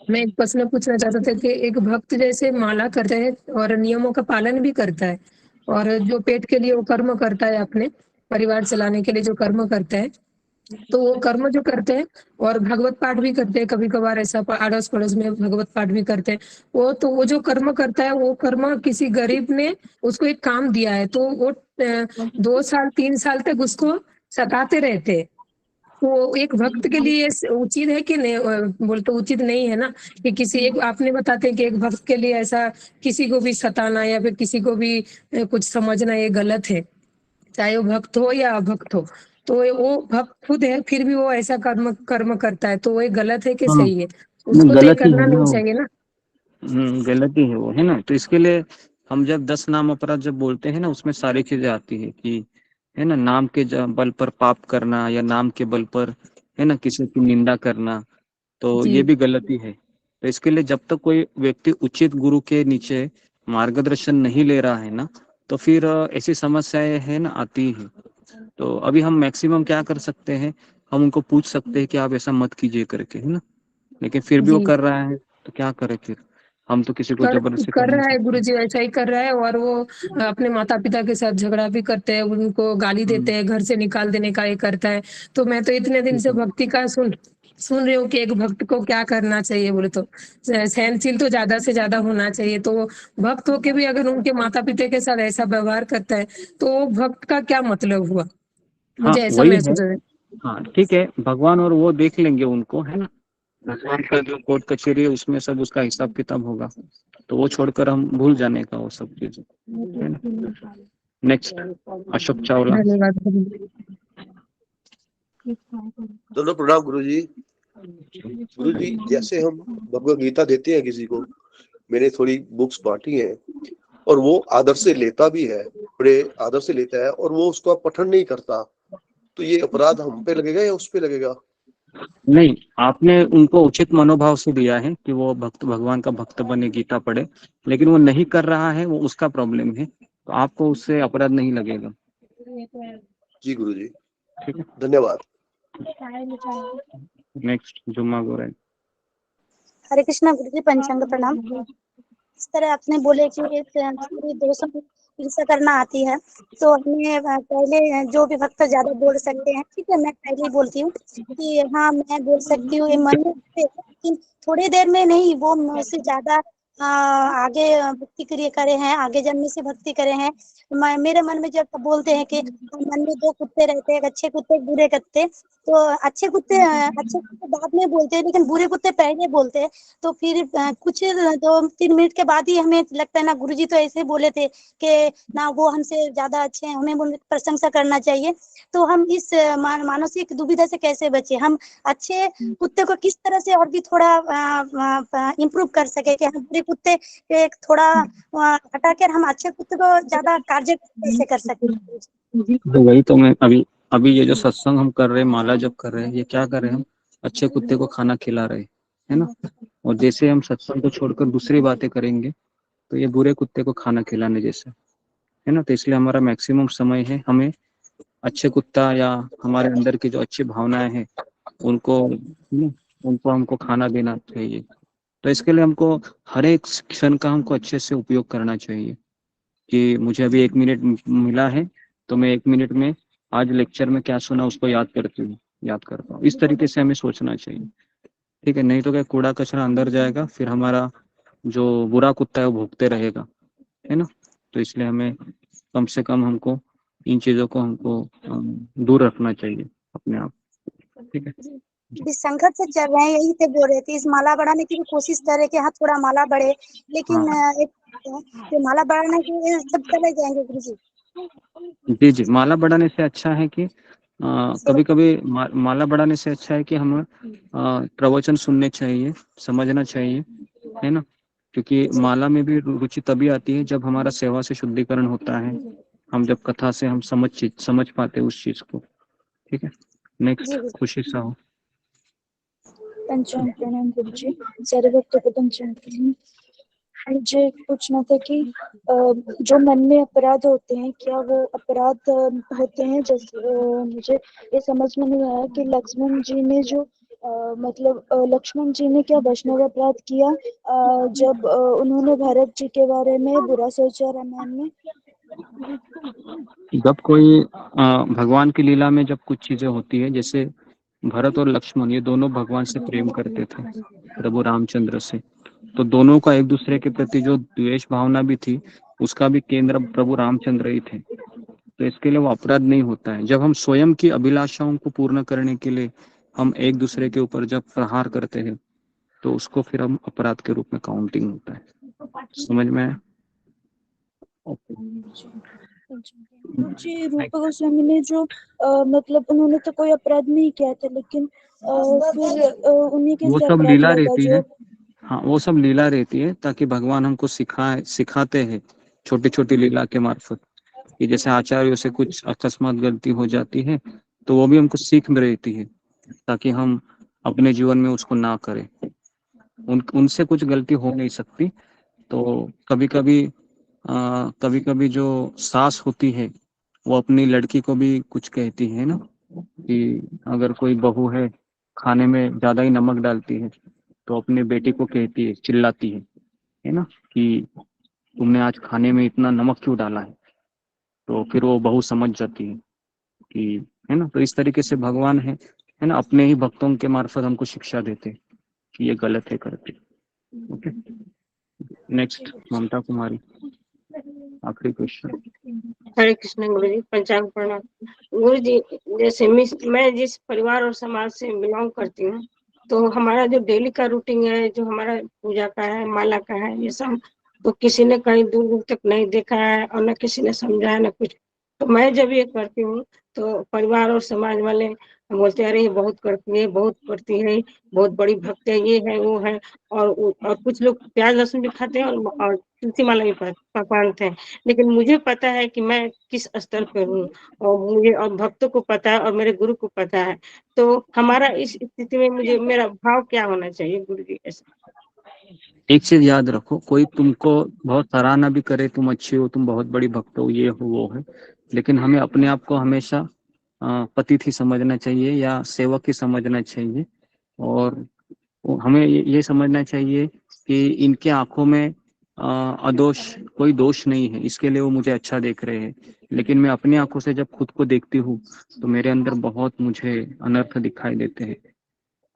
मैं एक प्रश्न पूछना चाहता था कि एक भक्त जैसे माला करता है और नियमों का पालन भी करता है, और जो पेट के लिए वो कर्म करता है, अपने परिवार चलाने के लिए जो कर्म करता है, तो वो कर्म जो करते हैं और भगवत पाठ भी करते हैं, कभी कभार ऐसा अड़ोस पड़ोस में भगवत पाठ भी करते हैं, वो जो कर्म करता है, वो कर्म किसी गरीब ने उसको एक काम दिया है, तो वो 2 साल 3 साल तक उसको सताते रहते हैं, वो एक भक्त के लिए उचित है कि नहीं? बोलते उचित नहीं है ना कि किसी एक, आपने बताते हैं कि एक भक्त के लिए ऐसा किसी को भी सताना या फिर किसी को भी कुछ समझना ये गलत है, चाहे वो भक्त हो या अभक्त हो। तो वो भक्त खुद है फिर भी वो ऐसा कर्म कर्म करता है, तो वो गलत है कि हाँ, सही है? उसको तो ये गलत ही करना है ना नहीं वो। चाहिए ना। गलत ही है वो, है ना। तो इसके लिए हम जब 10 नाम अपराध जब बोलते हैं ना, उसमें सारी चीजें आती है कि, है ना, नाम के बल पर पाप करना या नाम के बल पर, है ना, किसी की निंदा करना, तो जी ये भी गलती है। तो इसके लिए जब तक कोई व्यक्ति उचित गुरु के नीचे मार्गदर्शन नहीं ले रहा है ना, तो फिर ऐसी समस्याएं है ना आती है। तो अभी हम मैक्सिमम क्या कर सकते हैं, हम उनको पूछ सकते हैं कि आप ऐसा मत कीजिए करके, है ना। लेकिन फिर भी वो जी कर रहा है तो क्या करें फिर, हम तो किसी को कर जबरदस्ती कर कर नहीं रहा है, सकते। गुरुजी ऐसा ही कर रहा है। और वो अपने माता पिता के साथ झगड़ा भी करते हैं, उनको गाली देते हैं, घर से निकाल देने का ये करता है। तो मैं तो इतने दिन से भक्ति का सुन रही हूँ कि एक भक्त को क्या करना चाहिए बोले तो सहनशील तो ज्यादा से ज्यादा होना चाहिए। तो भक्त होके भी अगर उनके माता पिता के साथ ऐसा व्यवहार करता है तो वो भक्त का क्या मतलब हुआ? हाँ मुझे ऐसा वही है। महसूस है। हाँ ठीक है, भगवान और वो देख लेंगे उनको, है ना। भगवान का जो कोर्ट कचहरी है उसमें सब उसका हिसाब किताब होगा, तो वो छोड़कर हम भूल जाने का वो सब चीजें, है ना। नेक्स्ट, अशोक चावला। धन्यवाद। दोनों प्रणाम गुरु जी। गुरु जी, जैसे हम भगवत गीता देते हैं किसी को, मैंने थोड़ी बुक्स बांटी हैं और वो आदर से लेता भी है, बड़े आदर से लेता है, और वो उसका पठन नहीं करता, तो ये अपराध हम पे लगेगा या उस पे लगेगा? नहीं, आपने उनको उचित मनोभाव से दिया है कि वो भक्त भगवान का भक्त बने, गीता पढ़े, लेकिन वो नहीं कर रहा है, वो उसका प्रॉब्लम है, तो आपको उससे अपराध नहीं लगेगा। जी गुरु जी, ठीक है, धन्यवाद। नेक्स्ट, जुम्मा गोरे। हरे कृष्णा गुरु जी, पंचांग प्रणाम। इस तरह आपने बोले कि पूरी दोषों की हिंसा करना आती है, तो हमें पहले जो भी भक्त ज्यादा बोल सकते हैं, ठीक है, मैं पहले ही बोलती हूँ कि हाँ मैं बोल सकती हूँ, ये मन में लेकिन थोड़ी देर में नहीं, वो मुझसे ज्यादा आगे भक्ति क्रिया करे हैं, आगे जन्म से भक्ति करे हैं। मेरे मन में जब बोलते हैं कि मन में दो कुत्ते रहते हैं, एक अच्छे कुत्ते एक बुरे कुत्ते, तो अच्छे कुत्ते बाद में बोलते हैं, लेकिन बुरे कुत्ते पहले बोलते हैं। तो फिर कुछ 2-3 मिनट के बाद ही हमें लगता है ना, गुरुजी तो ऐसे बोले थे कि ना वो हमसे ज्यादा अच्छे हैं, हमें उनकी प्रशंसा करना चाहिए। तो हम इस मानसिक दुविधा से कैसे बचे? हम अच्छे कुत्ते को किस तरह से और भी थोड़ा इम्प्रूव कर सके कि हम बुरे कुत्ते एक थोड़ा हटा कर हम अच्छे कुत्ते को ज्यादा कार्य कैसे कर सके? तो वही तो मैं अभी अभी ये जो सत्संग हम कर रहे हैं, माला जब कर रहे हैं, ये क्या कर रहे हैं, हम अच्छे कुत्ते को खाना खिला रहे हैं, है ना। और जैसे हम सत्संग को छोड़कर दूसरी बातें करेंगे तो ये बुरे कुत्ते को खाना खिलाने जैसा, है ना। तो इसलिए हमारा मैक्सिमम समय है, हमें अच्छे कुत्ता या हमारे अंदर की जो अच्छी भावनाएं हैं उनको हमको खाना देना चाहिए। तो इसके लिए हमको हर एक क्षण का हमको अच्छे से उपयोग करना चाहिए कि मुझे अभी 1 मिनट मिला है, तो मैं 1 मिनट में आज लेक्चर में क्या सुना उसको याद करता हूँ। इस तरीके से हमें सोचना चाहिए, ठीक है। नहीं तो क्या, कूड़ा कचरा अंदर जाएगा, फिर हमारा जो बुरा कुत्ता है वो भोगते रहेगा, है ना। तो इसलिए हमें कम से कम हमको इन चीजों को हमको दूर रखना चाहिए अपने आप, ठीक है। इस संघर्ष से चल रहे हैं, यही से बोल रहे थे, इस माला बढ़ाने की भी कोशिश कर रहे कि हाँ थोड़ा माला बढ़े, लेकिन एक तो माला बढ़ाने के सब चले जाएंगे गुरु जी। जी, माला बढ़ाने से अच्छा है कि कभी कभी माला बढ़ाने से अच्छा है कि हम प्रवचन सुनने चाहिए, समझना चाहिए, है ना। क्योंकि माला में भी रुचि तभी आती है जब हमारा सेवा से शुद्धिकरण होता है, हम जब कथा से हम समझ पाते उस चीज को, ठीक है। नेक्स्ट, खुशी साहू। पंचांग प्रणाम गुरु जी, सारे भक्तों को पंचांग प्रणाम। मुझे पूछना था कि जो मन में अपराध होते हैं, क्या वो अपराध होते हैं? जैसे मुझे ये समझ में नहीं आया कि लक्ष्मण जी ने जो लक्ष्मण जी ने क्या वैष्णव अपराध किया जब उन्होंने भरत जी के बारे में बुरा सोचा रामायण में? जब कोई भगवान की लीला में जब कुछ चीजें होती है, जैसे भरत और लक्ष्मण ये दोनों भगवान से प्रेम करते थे, प्रभु रामचंद्र से, तो दोनों का एक दूसरे के प्रति जो द्वेष भावना भी थी, उसका भी केंद्र प्रभु रामचंद्र ही थे। तो इसके लिए वो अपराध नहीं होता है। जब हम स्वयं की अभिलाषाओं को पूर्ण करने के लिए हम एक दूसरे के ऊपर जब प्रहार करते हैं तो उसको फिर हम अपराध के रूप में काउंटिंग होता है। समझ में आया? जी, रूपा गोस्वामी ने जो मतलब उन्होंने तो कोई अपराध नहीं किया था, लेकिन फिर उन्हीं के वो से सब अपराध लीला लगा रहती जो है। हाँ, वो सब लीला रहती है ताकि भगवान हमको सिखाते हैं छोटी छोटी लीला के मार्फत कि जैसे आचार्यों से कुछ अकस्मात गलती हो जाती है तो वो भी हमको सीख में रहती है ताकि हम अपने जीवन में उसको ना करें। उनसे कुछ गलती हो नहीं सकती। तो कभी कभी जो सास होती है वो अपनी लड़की को भी कुछ कहती है ना कि अगर कोई बहू है खाने में ज्यादा ही नमक डालती है तो अपने बेटी को कहती है, चिल्लाती है ना कि तुमने आज खाने में इतना नमक क्यों डाला है। तो फिर वो बहू समझ जाती है कि, है ना। तो इस तरीके से भगवान है ना, अपने ही भक्तों के मार्फत हमको शिक्षा देते कि ये गलत है करके। ओके, नेक्स्ट ममता कुमारी, आखिरी क्वेश्चन। हरे कृष्ण गुरु जी, पंचांग प्रणाम। गुरु जी, जैसे मैं जिस परिवार और समाज से बिलोंग करती हूँ तो हमारा जो डेली का रूटीन है, जो हमारा पूजा का है, माला का है, ये सब तो किसी ने कहीं दूर दूर तक नहीं देखा है और न किसी ने समझा है न कुछ। तो मैं जब ये करती हूँ तो परिवार और समाज वाले बोलते हैं अरे ये बहुत करती है, बहुत करती है, बहुत बड़ी भक्त है, ये है वो है। और कुछ लोग प्याज लहसुन भी खाते हैं और तुलसी माला भी पहनते हैं। लेकिन मुझे पता है कि मैं किस स्तर पर हूँ और मुझे और भक्तों को पता है और मेरे गुरु को पता है। तो हमारा इस स्थिति में मेरा भाव क्या होना चाहिए गुरु जी? ऐसा एक चीज याद रखो, कोई तुमको बहुत सराहना भी करे, तुम अच्छे हो, तुम बहुत बड़ी भक्त हो, ये हो वो है, लेकिन हमें अपने आप को हमेशा पतित ही समझना चाहिए या सेवक ही समझना चाहिए। और हमें ये समझना चाहिए कि इनके आंखों में अदोष कोई दोष नहीं है, इसके लिए वो मुझे अच्छा देख रहे हैं। लेकिन मैं अपनी आंखों से जब खुद को देखती हूँ तो मेरे अंदर बहुत मुझे अनर्थ दिखाई देते हैं।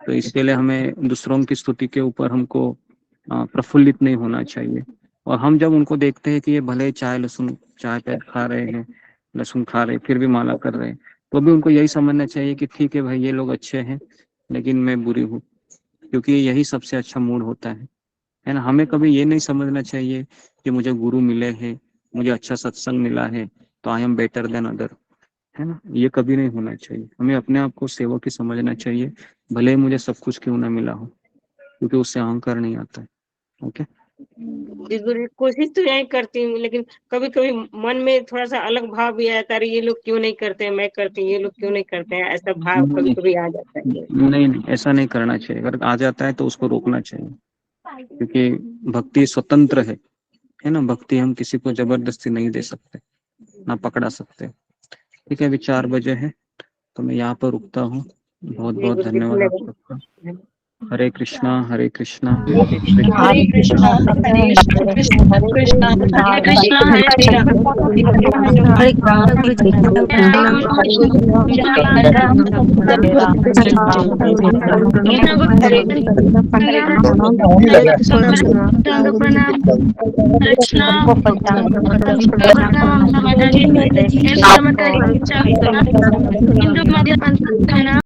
तो इसके लिए हमें दूसरों की स्तुति के ऊपर हमको प्रफुल्लित नहीं होना चाहिए। और हम जब उनको देखते हैं कि ये भले चाय प्याज खा रहे हैं, लहसुन खा रहे हैं, फिर भी माला कर रहे हैं, तो भी उनको यही समझना चाहिए कि ठीक है भाई, ये लोग अच्छे हैं लेकिन मैं बुरी हूँ, क्योंकि यही सबसे अच्छा मूड होता है ना। हमें कभी ये नहीं समझना चाहिए कि मुझे गुरु मिले हैं, मुझे अच्छा सत्संग मिला है तो I am better than other, है ना। ये कभी नहीं होना चाहिए। हमें अपने आप को सेवक ही समझना चाहिए, भले ही मुझे सब कुछ क्यों ना मिला हो, क्योंकि उससे अहंकार नहीं आता है। ओके, कोशिश तो यही करती हूँ, लेकिन कभी कभी मन में थोड़ा सा अलग भाव भी आता है, ये लोग क्यों नहीं करते हैं, मैं करती हूँ, ये लोग क्यों नहीं करते हैं, ऐसा भाव कभी कभी आ जाता है। नहीं, ऐसा नहीं करना चाहिए। अगर आ जाता है तो उसको रोकना चाहिए, क्योंकि भक्ति स्वतंत्र है ना। भक्ति हम किसी को जबरदस्ती नहीं दे सकते, ना पकड़ा सकते। ठीक है, अभी 4 बजे है तो मैं यहाँ पर रुकता हूँ। बहुत बहुत धन्यवाद आप सबका। हरे कृष्णा हरे कृष्णा हरे कृष्णा हरे कृष्णा कृष्णा कृष्णा हरे हरे कृष्णा।